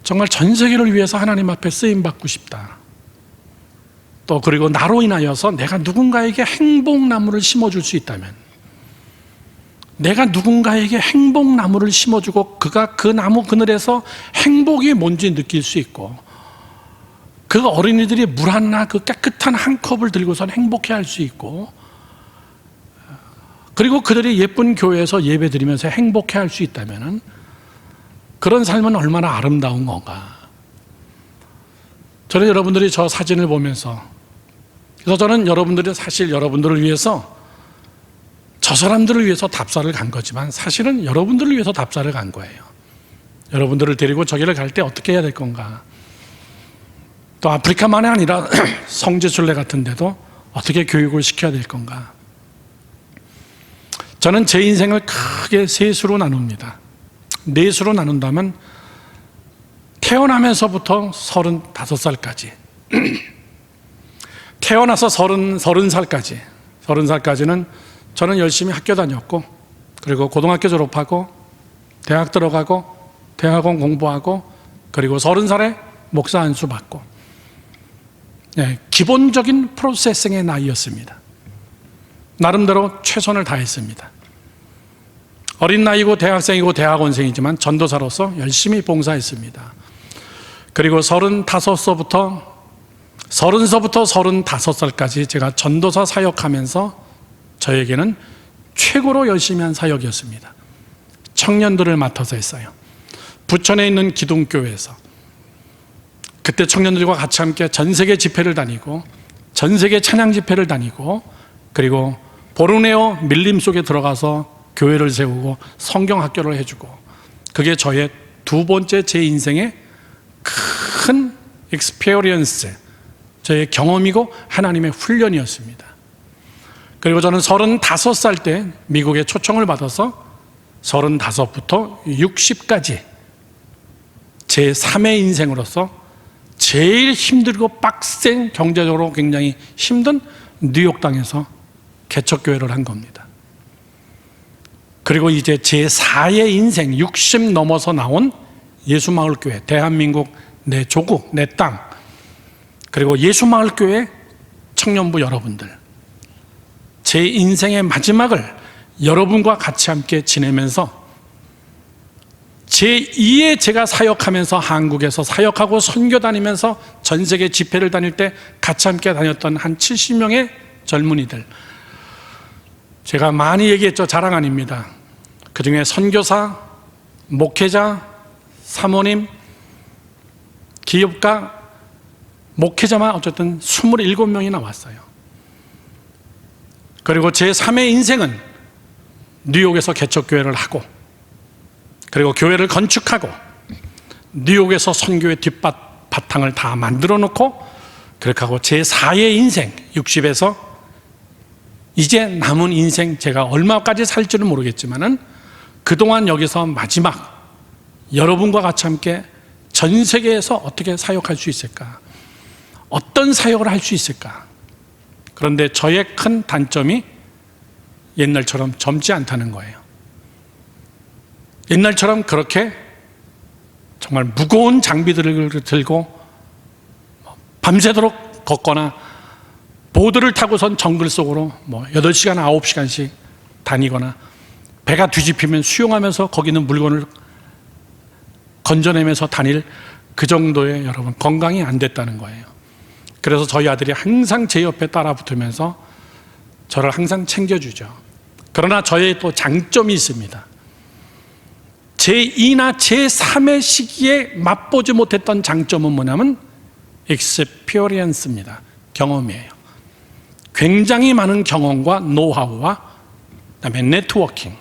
정말 전 세계를 위해서 하나님 앞에 쓰임받고 싶다. 또 그리고 나로 인하여서 내가 누군가에게 행복나무를 심어줄 수 있다면, 내가 누군가에게 행복나무를 심어주고 그가 그 나무 그늘에서 행복이 뭔지 느낄 수 있고, 그 어린이들이 물 하나, 그 깨끗한 한 컵을 들고선 행복해할 수 있고, 그리고 그들이 예쁜 교회에서 예배 드리면서 행복해할 수 있다면 그런 삶은 얼마나 아름다운 건가. 저는 여러분들이 저 사진을 보면서, 그래서 저는 여러분들이 사실 여러분들을 위해서, 저 사람들을 위해서 답사를 간 거지만 사실은 여러분들을 위해서 답사를 간 거예요. 여러분들을 데리고 저기를 갈 때 어떻게 해야 될 건가, 또 아프리카만이 아니라 성지순례 같은 데도 어떻게 교육을 시켜야 될 건가. 저는 제 인생을 크게 3수로 나눕니다. 4수로 나눈다면 태어나면서부터 35살까지 태어나서 30살까지는 저는 열심히 학교 다녔고, 그리고 고등학교 졸업하고 대학 들어가고 대학원 공부하고, 그리고 30살에 목사 안수 받고, 기본적인 프로세싱의 나이였습니다. 나름대로 최선을 다했습니다. 어린 나이고 대학생이고 대학원생이지만 전도사로서 열심히 봉사했습니다. 그리고 30서부터 35살까지 제가 전도사 사역하면서 저에게는 최고로 열심히 한 사역이었습니다. 청년들을 맡아서 했어요. 부천에 있는 기둥교회에서 그때 청년들과 같이 함께 전 세계 집회를 다니고, 전 세계 찬양 집회를 다니고, 그리고 보르네오 밀림 속에 들어가서 교회를 세우고 성경 학교를 해주고, 그게 저의 2번째 제 인생의 큰 익스페리언스, 저의 경험이고 하나님의 훈련이었습니다. 그리고 저는 35살 때 미국에 초청을 받아서 35부터 60까지 제 3의 인생으로서 제일 힘들고 빡센, 경제적으로 굉장히 힘든 뉴욕 땅에서 개척교회를 한 겁니다. 그리고 이제 제 4의 인생, 60 넘어서 나온 예수마을교회, 대한민국 내 조국, 내 땅, 그리고 예수마을교회 청년부 여러분들, 제 인생의 마지막을 여러분과 같이 함께 지내면서 제2의 제가 사역하면서 한국에서 사역하고 선교 다니면서 전 세계 집회를 다닐 때 같이 함께 다녔던 한 70명의 젊은이들, 제가 많이 얘기했죠. 자랑 아닙니다. 그 중에 선교사, 목회자, 사모님, 기업가, 목회자만 어쨌든 27명이 나왔어요. 그리고 제 3의 인생은 뉴욕에서 개척교회를 하고, 그리고 교회를 건축하고, 뉴욕에서 선교의 뒷바탕을 다 만들어 놓고, 그렇게 하고 제 4의 인생, 60에서 이제 남은 인생, 제가 얼마까지 살지는 모르겠지만은 그동안 여기서 마지막 여러분과 같이 함께 전 세계에서 어떻게 사역할 수 있을까? 어떤 사역을 할 수 있을까? 그런데 저의 큰 단점이 옛날처럼 젊지 않다는 거예요. 옛날처럼 그렇게 정말 무거운 장비들을 들고 밤새도록 걷거나 보드를 타고선 정글 속으로 8시간, 9시간씩 다니거나 배가 뒤집히면 수영하면서 거기 있는 물건을 건져내면서 다닐 그 정도의 여러분 건강이 안 됐다는 거예요. 그래서 저희 아들이 항상 제 옆에 따라 붙으면서 저를 항상 챙겨주죠. 그러나 저의 또 장점이 있습니다. 제2나 제3의 시기에 맛보지 못했던 장점은 뭐냐면 experience입니다. 경험이에요. 굉장히 많은 경험과 노하우와 그다음에 네트워킹,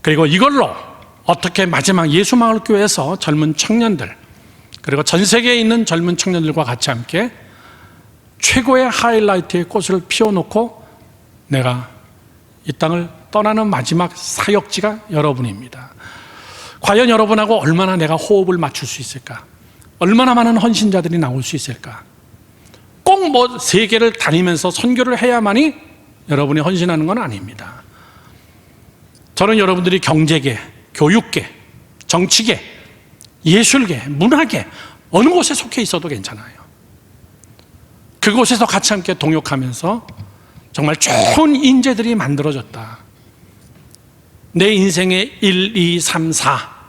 그리고 이걸로 어떻게 마지막 예수마을교회에서 젊은 청년들, 그리고 전 세계에 있는 젊은 청년들과 같이 함께 최고의 하이라이트의 꽃을 피워놓고 내가 이 땅을 떠나는 마지막 사역지가 여러분입니다. 과연 여러분하고 얼마나 내가 호흡을 맞출 수 있을까? 얼마나 많은 헌신자들이 나올 수 있을까? 꼭 세계를 다니면서 선교를 해야만이 여러분이 헌신하는 건 아닙니다. 저는 여러분들이 경제계, 교육계, 정치계, 예술계, 문화계 어느 곳에 속해 있어도 괜찮아요. 그곳에서 같이 함께 동역하면서 정말 좋은 인재들이 만들어졌다. 내 인생의 1, 2, 3, 4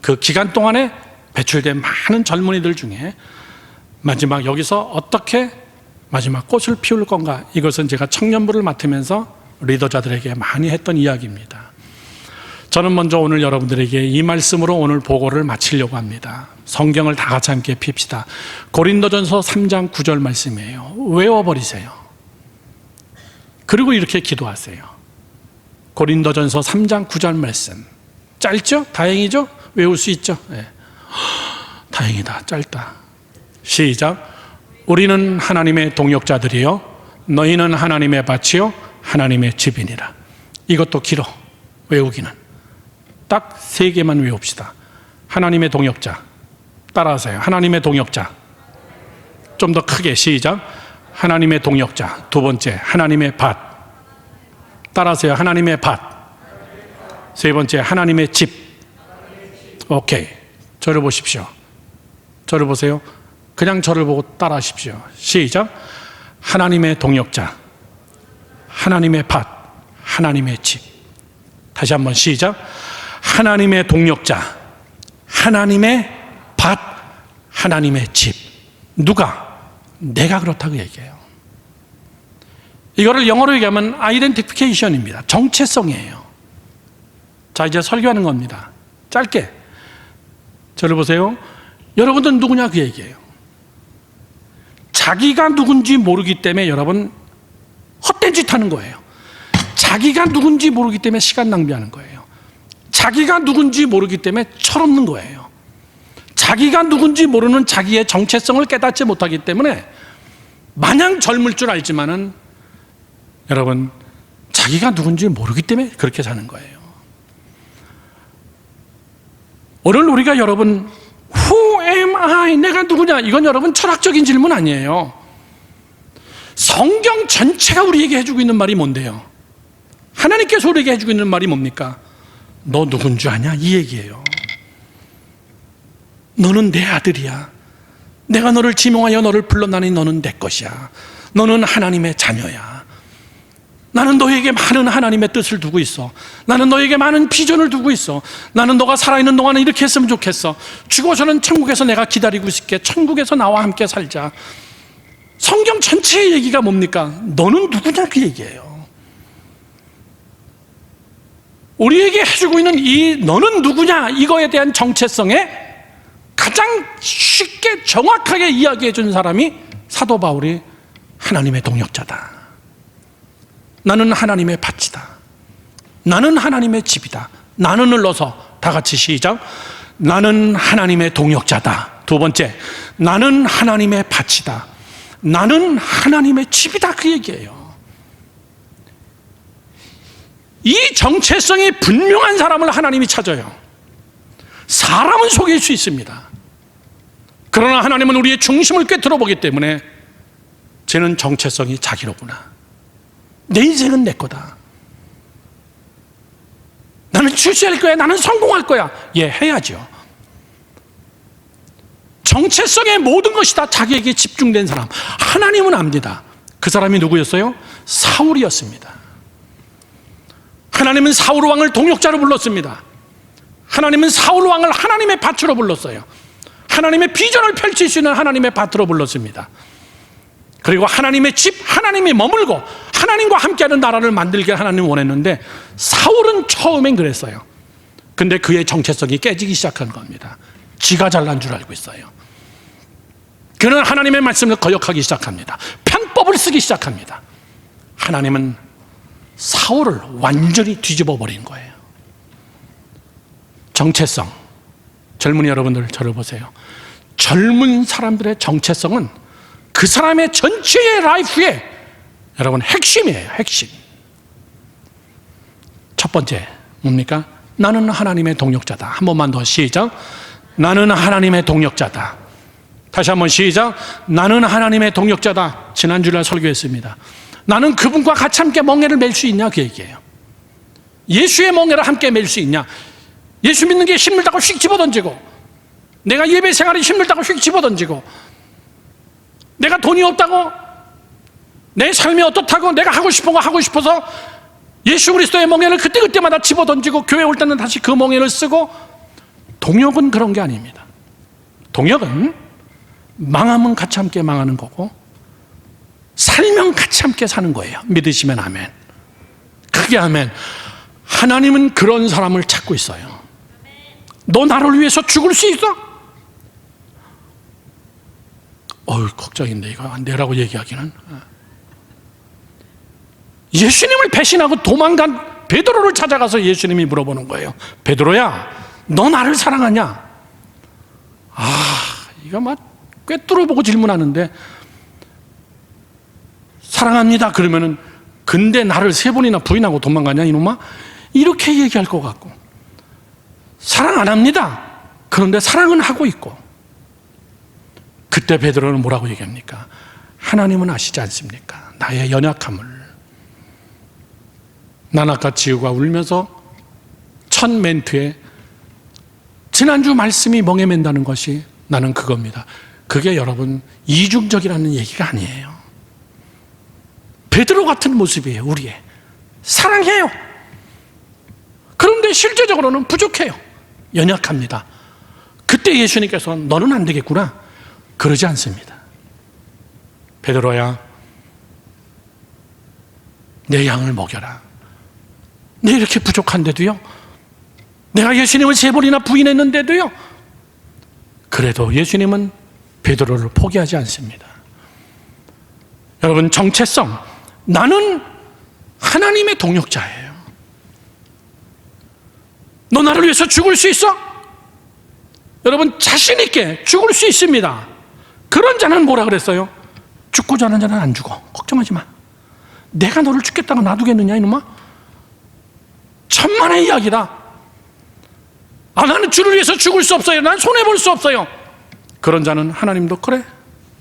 그 기간 동안에 배출된 많은 젊은이들 중에 마지막 여기서 어떻게 마지막 꽃을 피울 건가, 이것은 제가 청년부를 맡으면서 리더자들에게 많이 했던 이야기입니다. 저는 먼저 오늘 여러분들에게 이 말씀으로 오늘 보고를 마치려고 합니다. 성경을 다 같이 함께 핍시다. 고린도전서 3장 9절 말씀이에요. 외워버리세요. 그리고 이렇게 기도하세요. 고린도전서 3장 9절 말씀. 짧죠? 다행이죠? 외울 수 있죠? 네. 다행이다. 짧다. 시작. 우리는 하나님의 동역자들이요 너희는 하나님의 밭이요 하나님의 집이니라. 이것도 길어. 외우기는 딱 3개만 외웁시다. 하나님의 동역자. 따라하세요. 하나님의 동역자. 좀 더 크게. 시작. 하나님의 동역자. 두 번째, 하나님의 밭. 따라하세요. 하나님의 밭. 세 번째, 하나님의 집. 오케이. 저를 보십시오. 저를 보세요. 그냥 저를 보고 따라 하십시오. 시작. 하나님의 동역자, 하나님의 밭, 하나님의 집. 다시 한번 시작. 하나님의 동역자, 하나님의 밭, 하나님의 집. 누가? 내가 그렇다고 얘기해요. 이거를 영어로 얘기하면 아이덴티피케이션입니다. 정체성이에요. 자, 이제 설교하는 겁니다. 짧게. 저를 보세요. 여러분들은 누구냐 그 얘기예요. 자기가 누군지 모르기 때문에 여러분 헛된 짓 하는 거예요. 자기가 누군지 모르기 때문에 시간 낭비하는 거예요. 자기가 누군지 모르기 때문에 철없는 거예요. 자기가 누군지 모르는 자기의 정체성을 깨닫지 못하기 때문에 마냥 젊을 줄 알지만은 여러분 자기가 누군지 모르기 때문에 그렇게 사는 거예요. 오늘 우리가 여러분 Who am I? 내가 누구냐? 이건 여러분 철학적인 질문 아니에요. 성경 전체가 우리에게 해주고 있는 말이 뭔데요? 하나님께서 우리에게 해주고 있는 말이 뭡니까? 너 누군 줄 아냐? 이 얘기예요. 너는 내 아들이야. 내가 너를 지명하여 너를 불러나니 너는 내 것이야. 너는 하나님의 자녀야. 나는 너에게 많은 하나님의 뜻을 두고 있어. 나는 너에게 많은 비전을 두고 있어. 나는 너가 살아있는 동안에 이렇게 했으면 좋겠어. 죽어서는 천국에서 내가 기다리고 있을게. 천국에서 나와 함께 살자. 성경 전체의 얘기가 뭡니까? 너는 누구냐 그 얘기예요. 우리에게 해주고 있는 이 너는 누구냐 이거에 대한 정체성에 가장 쉽게 정확하게 이야기해 준 사람이 사도 바울이 하나님의 동역자다. 나는 하나님의 밭이다. 나는 하나님의 집이다. 나는을 넣어서 다 같이 시작. 나는 하나님의 동역자다. 두 번째, 나는 하나님의 밭이다. 나는 하나님의 집이다. 그 얘기예요. 이 정체성이 분명한 사람을 하나님이 찾아요. 사람은 속일 수 있습니다. 그러나 하나님은 우리의 중심을 꿰뚫어 보기 때문에 쟤는 정체성이 자기로구나. 내 인생은 내 거다. 나는 출세할 거야. 나는 성공할 거야. 예, 해야죠. 정체성의 모든 것이 다 자기에게 집중된 사람. 하나님은 압니다. 그 사람이 누구였어요? 사울이었습니다. 하나님은 사울 왕을 동역자로 불렀습니다. 하나님은 사울 왕을 하나님의 밭으로 불렀어요. 하나님의 비전을 펼칠 수 있는 하나님의 밭으로 불렀습니다. 그리고 하나님의 집, 하나님이 머물고 하나님과 함께하는 나라를 만들길 하나님이 원했는데 사울은 처음엔 그랬어요. 근데 그의 정체성이 깨지기 시작한 겁니다. 지가 잘난 줄 알고 있어요. 그는 하나님의 말씀을 거역하기 시작합니다. 편법을 쓰기 시작합니다. 하나님은 사울을 완전히 뒤집어 버린 거예요. 정체성. 젊은이 여러분들 저를 보세요. 젊은 사람들의 정체성은 그 사람의 전체의 라이프의 여러분 핵심이에요. 핵심. 첫 번째 뭡니까? 나는 하나님의 동역자다. 한 번만 더 시작. 나는 하나님의 동역자다. 다시 한번 시작. 나는 하나님의 동역자다. 지난주에 설교했습니다. 나는 그분과 같이 함께 멍에를 맬 수 있냐 그 얘기예요. 예수의 멍에를 함께 맬 수 있냐. 예수 믿는 게 힘들다고 휙 집어던지고, 내가 예배 생활이 힘들다고 휙 집어던지고, 내가 돈이 없다고, 내 삶이 어떻다고, 내가 하고 싶은 거 하고 싶어서 예수 그리스도의 멍에를 그때그때마다 집어던지고 교회 올 때는 다시 그 멍에를 쓰고. 동역은 그런 게 아닙니다. 동역은 망하면 같이 함께 망하는 거고 살면 같이 함께 사는 거예요. 믿으시면 아멘. 크게 아멘. 하나님은 그런 사람을 찾고 있어요. 너 나를 위해서 죽을 수 있어? 걱정인데 이거 안 되라고 얘기하기는. 예수님을 배신하고 도망간 베드로를 찾아가서 예수님이 물어보는 거예요. 베드로야, 너 나를 사랑하냐? 이거 막 꿰뚫어보고 질문하는데, 사랑합니다 그러면은 근데 나를 3번이나 부인하고 도망가냐 이놈아? 이렇게 얘기할 것 같고, 사랑 안 합니다 그런데 사랑은 하고 있고. 그때 베드로는 뭐라고 얘기합니까? 하나님은 아시지 않습니까? 나의 연약함을. 난 아까 지우가 울면서 첫 멘트에 지난주 말씀이 멍에 맨다는 것이 나는 그겁니다. 그게 여러분 이중적이라는 얘기가 아니에요. 베드로 같은 모습이에요. 우리의 사랑해요. 그런데 실제적으로는 부족해요. 연약합니다. 그때 예수님께서 너는 안 되겠구나 그러지 않습니다. 베드로야, 내 양을 먹여라. 내 이렇게 부족한데도요, 내가 예수님을 3번이나 부인했는데도요, 그래도 예수님은 베드로를 포기하지 않습니다. 여러분, 정체성. 나는 하나님의 동역자예요. 너 나를 위해서 죽을 수 있어? 여러분, 자신 있게 죽을 수 있습니다. 그런 자는 뭐라 그랬어요? 죽고자 하는 자는 안 죽어. 걱정하지 마. 내가 너를 죽겠다고 놔두겠느냐 이놈아? 천만의 이야기다. 나는 주를 위해서 죽을 수 없어요. 난 손해볼 수 없어요. 그런 자는 하나님도 그래,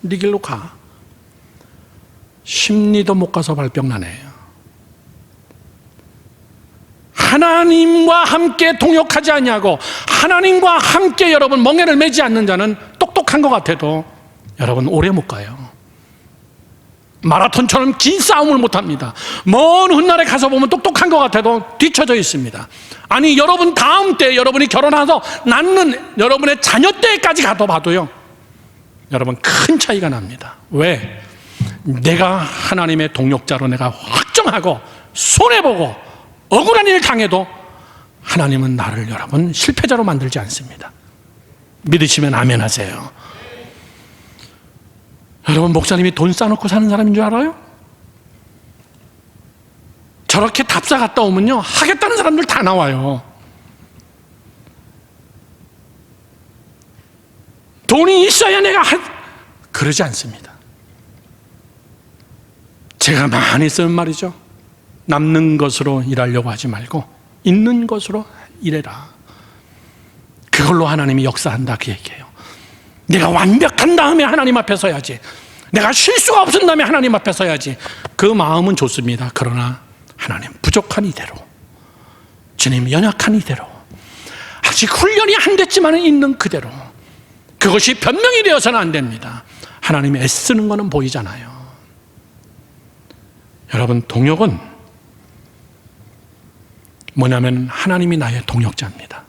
네 길로 가. 십리도 못 가서 발병나네요. 하나님과 함께 동역하지 아니하고 하나님과 함께 여러분 멍에를 매지 않는 자는 똑똑한 것 같아도 여러분 오래 못 가요. 마라톤처럼 긴 싸움을 못합니다. 먼 훗날에 가서 보면 똑똑한 것 같아도 뒤쳐져 있습니다. 아니 여러분 다음 때 여러분이 결혼해서 낳는 여러분의 자녀 때까지 가도 봐도요, 여러분 큰 차이가 납니다. 왜? 내가 하나님의 동역자로 내가 확정하고 손해보고 억울한 일 당해도 하나님은 나를 여러분 실패자로 만들지 않습니다. 믿으시면 아멘 하세요. 여러분 목사님이 돈 싸놓고 사는 사람인 줄 알아요? 저렇게 답사 갔다 오면요 하겠다는 사람들 다 나와요. 돈이 있어야 내가 그러지 않습니다. 제가 많이 쓰는 말이죠. 남는 것으로 일하려고 하지 말고 있는 것으로 일해라. 그걸로 하나님이 역사한다 그 얘기예요. 내가 완벽한 다음에 하나님 앞에 서야지, 내가 실수가 없은 다음에 하나님 앞에 서야지. 그 마음은 좋습니다. 그러나 하나님 부족한 이대로, 주님 연약한 이대로, 아직 훈련이 안 됐지만 있는 그대로, 그것이 변명이 되어서는 안 됩니다. 하나님이 애쓰는 것은 보이잖아요. 여러분 동역은 뭐냐면 하나님이 나의 동역자입니다.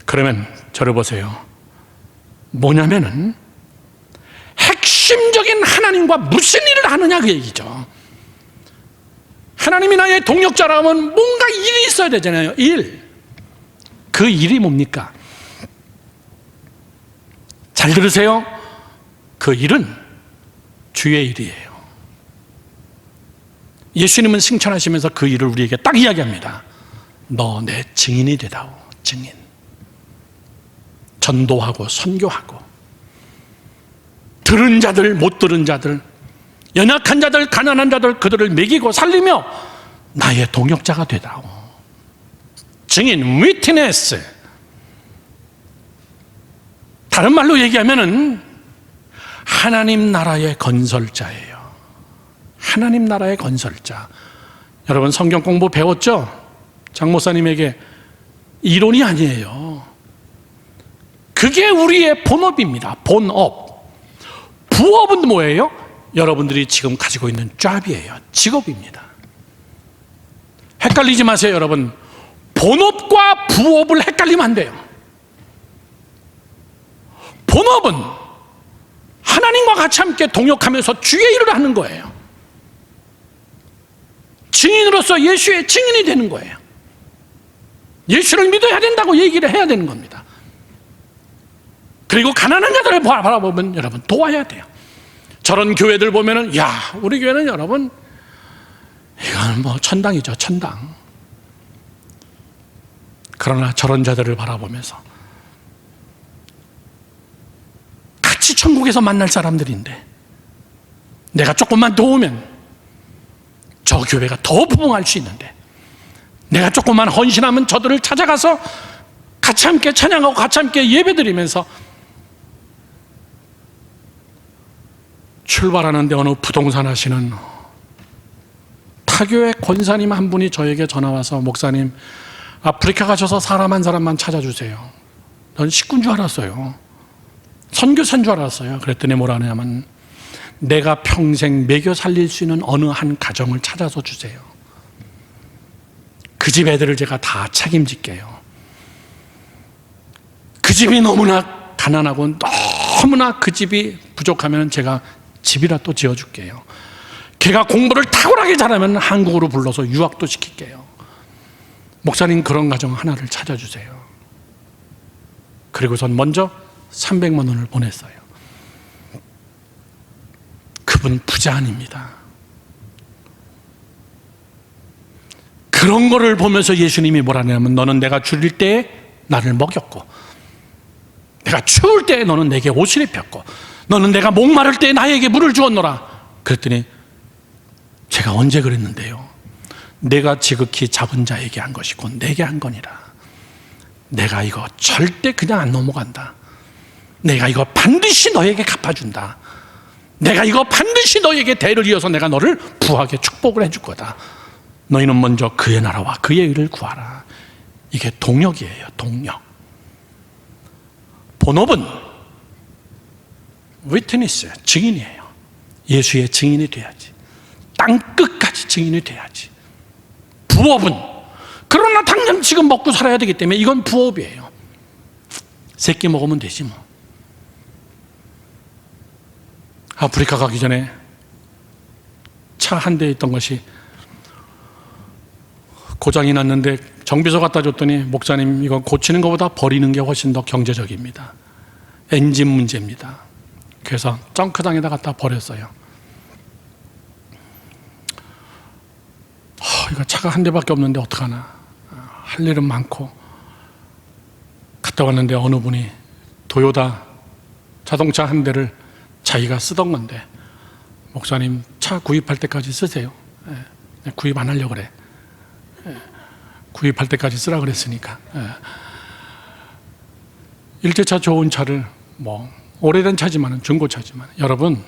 그러면 저를 보세요. 뭐냐면은 핵심적인 하나님과 무슨 일을 하느냐 그 얘기죠. 하나님이 나의 동역자라면 뭔가 일이 있어야 되잖아요. 일. 그 일이 뭡니까? 잘 들으세요. 그 일은 주의 일이에요. 예수님은 칭찬하시면서 그 일을 우리에게 딱 이야기합니다. 너 내 증인이 되다오. 증인. 전도하고 선교하고 들은 자들 못 들은 자들, 연약한 자들 가난한 자들 그들을 먹이고 살리며 나의 동역자가 되다오. 증인, 위트네스. 다른 말로 얘기하면은 하나님 나라의 건설자예요. 하나님 나라의 건설자. 여러분 성경 공부 배웠죠? 장 목사님에게 이론이 아니에요. 그게 우리의 본업입니다. 본업. 부업은 뭐예요? 여러분들이 지금 가지고 있는 잡이에요. 직업입니다. 헷갈리지 마세요, 여러분. 본업과 부업을 헷갈리면 안 돼요. 본업은 하나님과 같이 함께 동역하면서 주의 일을 하는 거예요. 증인으로서 예수의 증인이 되는 거예요. 예수를 믿어야 된다고 얘기를 해야 되는 겁니다. 그리고 가난한 자들을 바라보면 여러분 도와야 돼요. 저런 교회들 보면은 야, 우리 교회는 여러분 이건 뭐 천당이죠, 천당. 그러나 저런 자들을 바라보면서 같이 천국에서 만날 사람들인데 내가 조금만 도우면 저 교회가 더 부흥할 수 있는데, 내가 조금만 헌신하면 저들을 찾아가서 같이 함께 찬양하고 같이 함께 예배드리면서 출발하는데 어느 부동산 하시는 타교의 권사님 한 분이 저에게 전화와서 목사님 아프리카 가셔서 사람 한 사람만 찾아주세요. 넌 식구인 줄 알았어요. 선교사인 줄 알았어요. 그랬더니 뭐라 하냐면 내가 평생 먹여 살릴 수 있는 어느 한 가정을 찾아서 주세요. 그 집 애들을 제가 다 책임질게요. 그 집이 너무나 가난하고 너무나 그 집이 부족하면 제가 집이라도 지어줄게요. 걔가 공부를 탁월하게 잘하면 한국으로 불러서 유학도 시킬게요. 목사님 그런 가정 하나를 찾아주세요. 그리고선 먼저 300만 원을 보냈어요. 그분은 부자 아닙니다. 그런 거를 보면서 예수님이 뭐라냐면 너는 내가 줄일 때에 나를 먹였고, 내가 추울 때에 너는 내게 옷을 입혔고, 너는 내가 목마를 때에 나에게 물을 주었노라. 그랬더니 제가 언제 그랬는데요? 내가 지극히 잡은 자에게 한 것이고 내게 한 거니라. 내가 이거 절대 그냥 안 넘어간다. 내가 이거 반드시 너에게 갚아준다. 내가 이거 반드시 너에게 대를 이어서 내가 너를 부하게 축복을 해줄 거다. 너희는 먼저 그의 나라와 그의 의를 구하라. 이게 동력이에요. 동력. 본업은 위트니스, 증인이에요. 예수의 증인이 돼야지. 땅끝까지 증인이 돼야지. 부업은 그러나 당장 지금 먹고 살아야 되기 때문에 이건 부업이에요. 세끼 먹으면 되지 뭐. 아프리카 가기 전에 차 한 대 있던 것이 고장이 났는데 정비소 갖다 줬더니 목사님 이거 고치는 것보다 버리는 게 훨씬 더 경제적입니다. 엔진 문제입니다. 그래서 정크장에다 갖다 버렸어요. 이거 차가 한 대밖에 없는데 어떡하나. 할 일은 많고. 갔다 왔는데 어느 분이 도요타 자동차 한 대를 자기가 쓰던 건데, 목사님 차 구입할 때까지 쓰세요. 구입 안 하려고 그래. 구입할 때까지 쓰라 그랬으니까. 일제차 좋은 차를 뭐 오래된 차지만 중고차지만, 여러분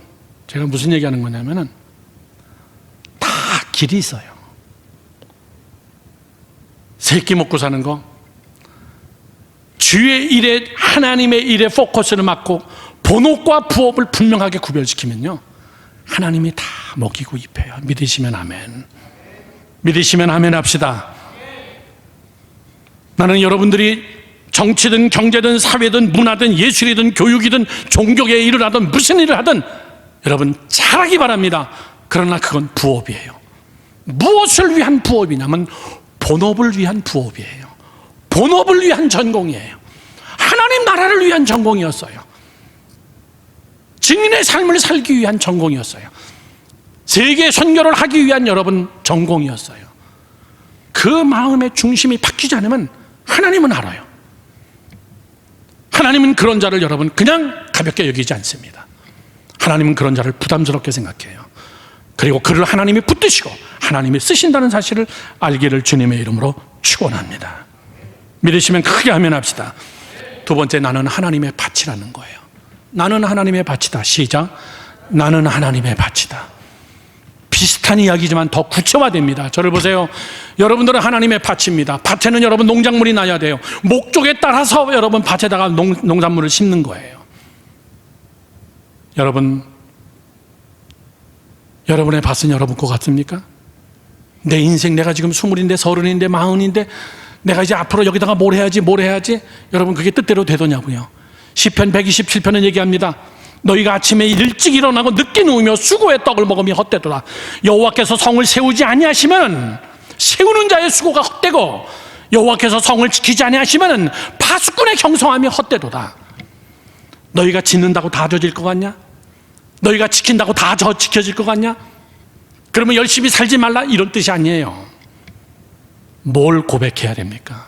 제가 무슨 얘기하는 거냐면은 다 길이 있어요. 세 끼 먹고 사는 거, 주의 일에, 하나님의 일에 포커스를 맞고 본업과 부업을 분명하게 구별시키면요, 하나님이 다 먹이고 입혀요. 믿으시면 아멘. 믿으시면 아멘 합시다. 나는 여러분들이 정치든 경제든 사회든 문화든 예술이든 교육이든 종교계 일을 하든 무슨 일을 하든 여러분 잘하기 바랍니다. 그러나 그건 부업이에요. 무엇을 위한 부업이냐면 본업을 위한 부업이에요. 본업을 위한 전공이에요. 하나님 나라를 위한 전공이었어요. 증인의 삶을 살기 위한 전공이었어요. 세계 선교를 하기 위한 여러분 전공이었어요. 그 마음의 중심이 바뀌지 않으면 하나님은 알아요. 하나님은 그런 자를 여러분 그냥 가볍게 여기지 않습니다. 하나님은 그런 자를 부담스럽게 생각해요. 그리고 그를 하나님이 붙드시고 하나님이 쓰신다는 사실을 알기를 주님의 이름으로 축원합니다. 믿으시면 크게 아멘 합시다. 두 번째, 나는 하나님의 밭이라는 거예요. 나는 하나님의 밭이다. 시작. 나는 하나님의 밭이다. 비슷한 이야기지만 더 구체화됩니다. 저를 보세요. 여러분들은 하나님의 밭입니다. 밭에는 여러분 농작물이 나야 돼요. 목적에 따라서 여러분 밭에다가 농작물을 심는 거예요. 여러분의 밭은 여러분 것 같습니까? 내 인생, 내가 지금 20인데 30인데 40인데 내가 이제 앞으로 여기다가 뭘 해야지 여러분 그게 뜻대로 되더냐고요. 시편 127편은 얘기합니다. 너희가 아침에 일찍 일어나고 늦게 누우며 수고의 떡을 먹으며 헛되도다. 여호와께서 성을 세우지 아니하시면 세우는 자의 수고가 헛되고, 여호와께서 성을 지키지 아니하시면 파수꾼의 경성함이 헛되도다. 너희가 짓는다고 다 져질 것 같냐? 너희가 지킨다고 다 지켜질 것 같냐? 그러면 열심히 살지 말라, 이런 뜻이 아니에요. 뭘 고백해야 됩니까?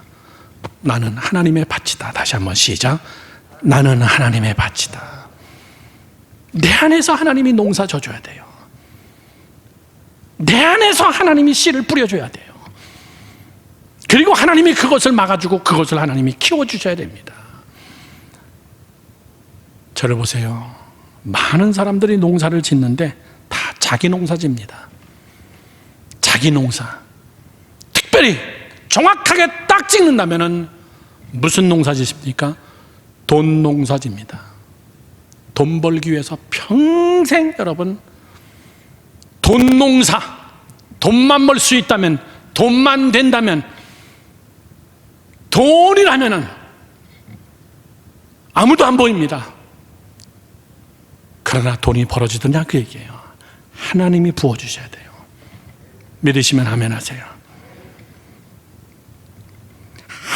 나는 하나님의 밭이다. 다시 한번 시작. 나는 하나님의 밭이다. 내 안에서 하나님이 농사 져줘야 돼요. 내 안에서 하나님이 씨를 뿌려줘야 돼요. 그리고 하나님이 그것을 막아주고 그것을 하나님이 키워주셔야 됩니다. 저를 보세요. 많은 사람들이 농사를 짓는데 다 자기 농사집니다. 자기 농사. 특별히 정확하게 딱 찍는다면 무슨 농사 짓습니까? 돈 농사 집니다. 돈 벌기 위해서 평생 여러분 돈 농사, 돈만 벌 수 있다면, 돈만 된다면, 돈이라면은 아무도 안 보입니다. 그러나 돈이 벌어지더냐 그 얘기예요. 하나님이 부어주셔야 돼요. 믿으시면 아멘 하세요.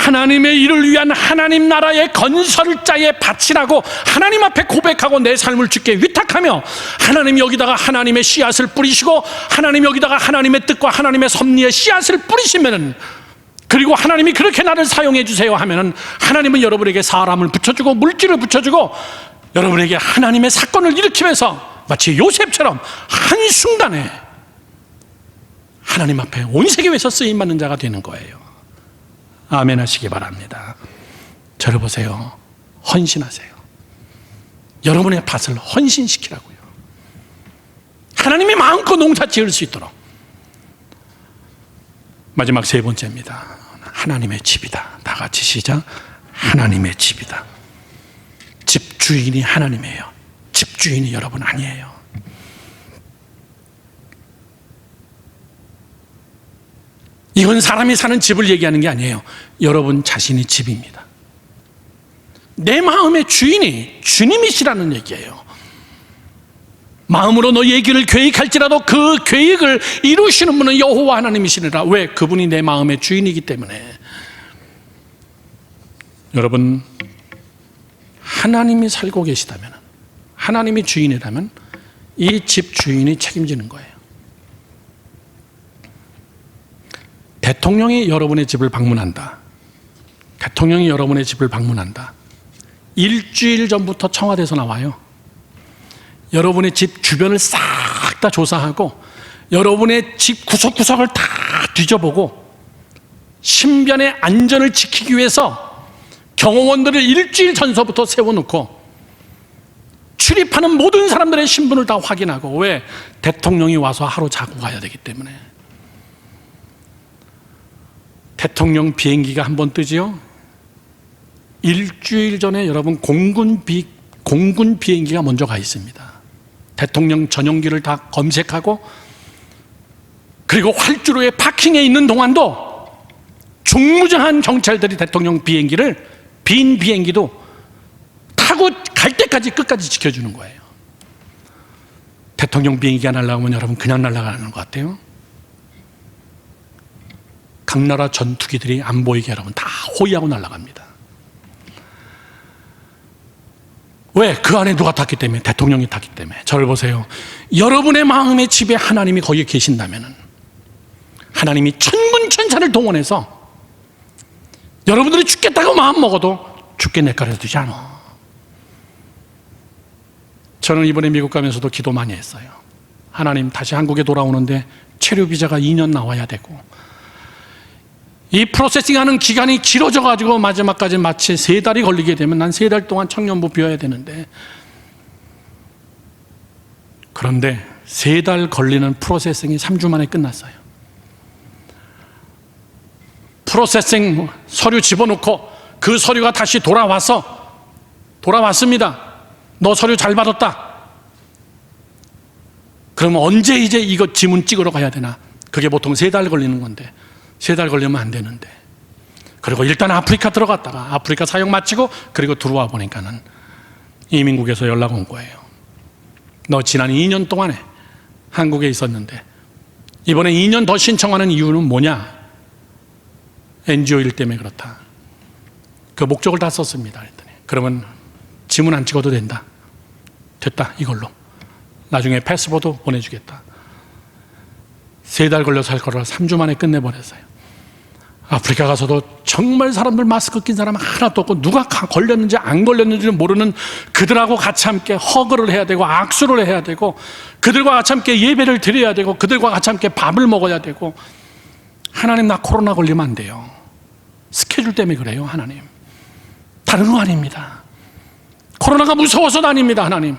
하나님의 일을 위한 하나님 나라의 건설자의 밭이라고 하나님 앞에 고백하고 내 삶을 주께 위탁하며, 하나님 여기다가 하나님의 씨앗을 뿌리시고 하나님 여기다가 하나님의 뜻과 하나님의 섭리의 씨앗을 뿌리시면은, 그리고 하나님이 그렇게 나를 사용해 주세요 하면은 하나님은 여러분에게 사람을 붙여주고 물질을 붙여주고 여러분에게 하나님의 사건을 일으키면서 마치 요셉처럼 한순간에 하나님 앞에 온 세계에서 쓰임받는 자가 되는 거예요. 아멘 하시기 바랍니다. 저를 보세요. 헌신하세요. 여러분의 밭을 헌신시키라고요. 하나님이 마음껏 농사 지을 수 있도록. 마지막 세 번째입니다. 하나님의 집이다. 다 같이 시작. 하나님의 집이다. 집주인이 하나님이에요. 집주인이 여러분 아니에요. 이건 사람이 사는 집을 얘기하는 게 아니에요. 여러분 자신이 집입니다. 내 마음의 주인이 주님이시라는 얘기예요. 마음으로 너희의 길을 계획할지라도 그 계획을 이루시는 분은 여호와 하나님이시니라. 왜? 그분이 내 마음의 주인이기 때문에. 여러분, 하나님이 살고 계시다면, 하나님이 주인이라면 이 집 주인이 책임지는 거예요. 대통령이 여러분의 집을 방문한다. 대통령이 여러분의 집을 방문한다. 일주일 전부터 청와대에서 나와요. 여러분의 집 주변을 싹 다 조사하고 여러분의 집 구석구석을 다 뒤져보고 신변의 안전을 지키기 위해서 경호원들을 일주일 전서부터 세워놓고 출입하는 모든 사람들의 신분을 다 확인하고. 왜? 대통령이 와서 하루 자고 가야 되기 때문에. 대통령 비행기가 한 번 뜨지요? 일주일 전에 여러분 공군 비행기가 먼저 가 있습니다. 대통령 전용기를 다 검색하고, 그리고 활주로에 파킹해 있는 동안도 중무장한 경찰들이 대통령 비행기를, 빈 비행기도 타고 갈 때까지 끝까지 지켜주는 거예요. 대통령 비행기가 날아가면 여러분 그냥 날아가는 것 같아요? 각 나라 전투기들이 안 보이게 여러분 다 호위하고 날아갑니다. 왜? 그 안에 누가 탔기 때문에? 대통령이 탔기 때문에. 저를 보세요. 여러분의 마음의 집에 하나님이 거기에 계신다면 하나님이 천군천사를 동원해서 여러분들이 죽겠다고 마음 먹어도 죽게 내가려 두지 않아. 저는 이번에 미국 가면서도 기도 많이 했어요. 하나님, 다시 한국에 돌아오는데 체류 비자가 2년 나와야 되고, 이 프로세싱하는 기간이 길어져가지고 마지막까지 마치 3달이 걸리게 되면 난 3달 동안 청년부 비워야 되는데, 그런데 3달 걸리는 프로세싱이 3주 만에 끝났어요. 프로세싱 서류 집어넣고 그 서류가 다시 돌아왔습니다. 너 서류 잘 받았다. 그러면 언제 이제 이거 지문 찍으러 가야 되나? 그게 보통 3달 걸리는 건데 3달 걸리면 안 되는데. 그리고 일단 아프리카 들어갔다가 아프리카 사역 마치고 그리고 들어와 보니까는 이민국에서 연락 온 거예요. 너 지난 2년 동안에 한국에 있었는데 이번에 2년 더 신청하는 이유는 뭐냐? NGO 일 때문에 그렇다. 그 목적을 다 썼습니다. 그랬더니 그러면 지문 안 찍어도 된다. 됐다, 이걸로. 나중에 패스포드 보내주겠다. 3달 걸려서 할 거를 3주 만에 끝내버렸어요. 아프리카 가서도 정말 사람들 마스크 낀 사람 하나도 없고, 누가 걸렸는지 안 걸렸는지는 모르는 그들하고 같이 함께 허그를 해야 되고 악수를 해야 되고, 그들과 같이 함께 예배를 드려야 되고, 그들과 같이 함께 밥을 먹어야 되고. 하나님, 나 코로나 걸리면 안 돼요. 스케줄 때문에 그래요, 하나님. 다른 거 아닙니다. 코로나가 무서워서도 아닙니다, 하나님.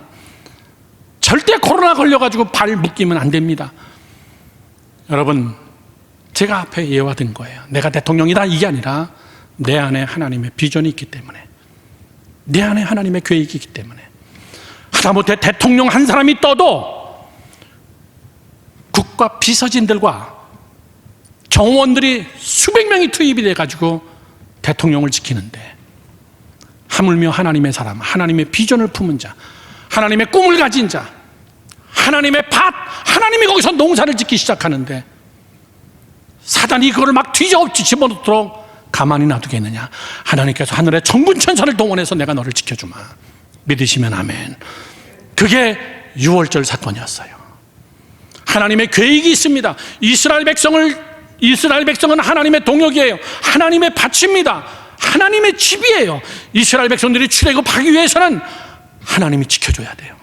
절대 코로나 걸려가지고 발 묶이면 안 됩니다. 여러분, 제가 앞에 예와 든 거예요. 내가 대통령이다, 이게 아니라 내 안에 하나님의 비전이 있기 때문에, 내 안에 하나님의 계획이 있기 때문에. 하다못해 대통령 한 사람이 떠도 국가 비서진들과 정원들이 수백 명이 투입이 돼가지고 대통령을 지키는데, 하물며 하나님의 사람, 하나님의 비전을 품은 자, 하나님의 꿈을 가진 자, 하나님의 밭, 하나님이 거기서 농사를 짓기 시작하는데 사단이 그걸 막 뒤져엎지 집어넣도록 가만히 놔두겠느냐? 하나님께서 하늘의 천군천사를 동원해서 내가 너를 지켜주마. 믿으시면 아멘. 그게 6월절 사건이었어요. 하나님의 계획이 있습니다. 이스라엘 백성은 하나님의 동역이에요. 하나님의 밭입니다. 하나님의 집이에요. 이스라엘 백성들이 출애굽하기 위해서는 하나님이 지켜줘야 돼요.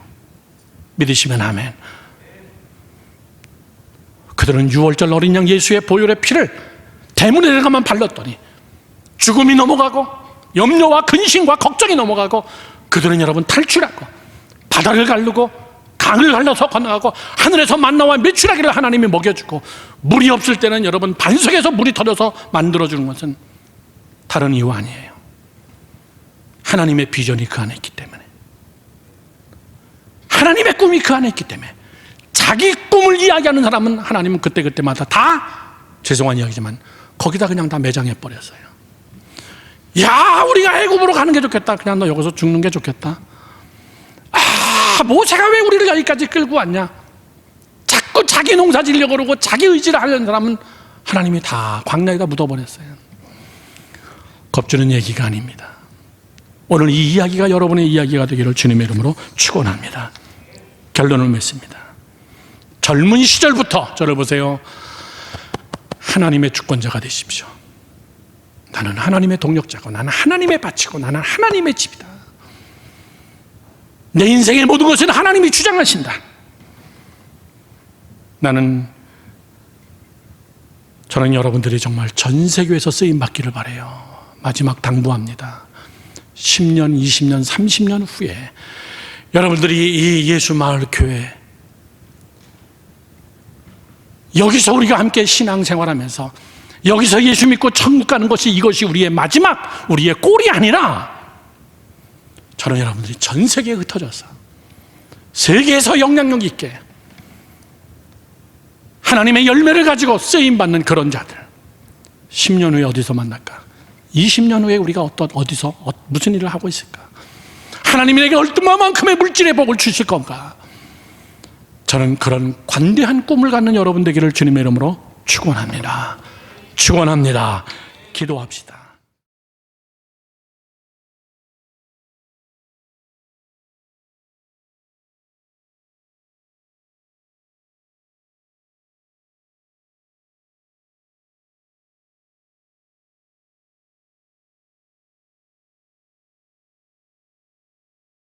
믿으시면 아멘. 그들은 6월절 어린 양 예수의 보혈의 피를 대문에 내가만 발랐더니 죽음이 넘어가고 염려와 근심과 걱정이 넘어가고 그들은 여러분 탈출하고 바다를 가르고 강을 갈라서 건너가고 하늘에서 만나와 메추라기를 하나님이 먹여주고 물이 없을 때는 여러분 반석에서 물이 터져서 만들어주는 것은 다른 이유 아니에요. 하나님의 비전이 그 안에 있기 때문에, 하나님의 꿈이 그 안에 있기 때문에 자기 꿈을 이야기하는 사람은 하나님은 그때그때마다 다, 죄송한 이야기지만 거기다 그냥 다 매장해 버렸어요. 야, 우리가 애굽으로 가는 게 좋겠다. 그냥 너 여기서 죽는 게 좋겠다. 모세가 왜 우리를 여기까지 끌고 왔냐? 자꾸 자기 농사 지려고 그러고 자기 의지를 하려는 사람은 하나님이 다 광야에다 묻어버렸어요. 겁주는 얘기가 아닙니다. 오늘 이 이야기가 여러분의 이야기가 되기를 주님의 이름으로 축원합니다. 결론을 맺습니다. 젊은 시절부터 저를 보세요. 하나님의 주권자가 되십시오. 나는 하나님의 동력자고, 나는 하나님의 밭이고, 나는 하나님의 집이다. 내 인생의 모든 것은 하나님이 주장하신다. 저는 여러분들이 정말 전 세계에서 쓰임받기를 바라요. 마지막 당부합니다. 10년, 20년, 30년 후에 여러분들이 이 예수마을교회, 여기서 우리가 함께 신앙생활하면서 여기서 예수 믿고 천국 가는 것이, 이것이 우리의 마지막, 우리의 꼴이 아니라, 저는 여러분들이 전 세계에 흩어져서 세계에서 영향력 있게 하나님의 열매를 가지고 쓰임받는 그런 자들, 10년 후에 어디서 만날까? 20년 후에 우리가 어디서 무슨 일을 하고 있을까? 하나님이 내게 얼마만큼의 물질의 복을 주실 건가? 저는 그런 관대한 꿈을 갖는 여러분 되기를 주님의 이름으로 축원합니다. 축원합니다. 기도합시다.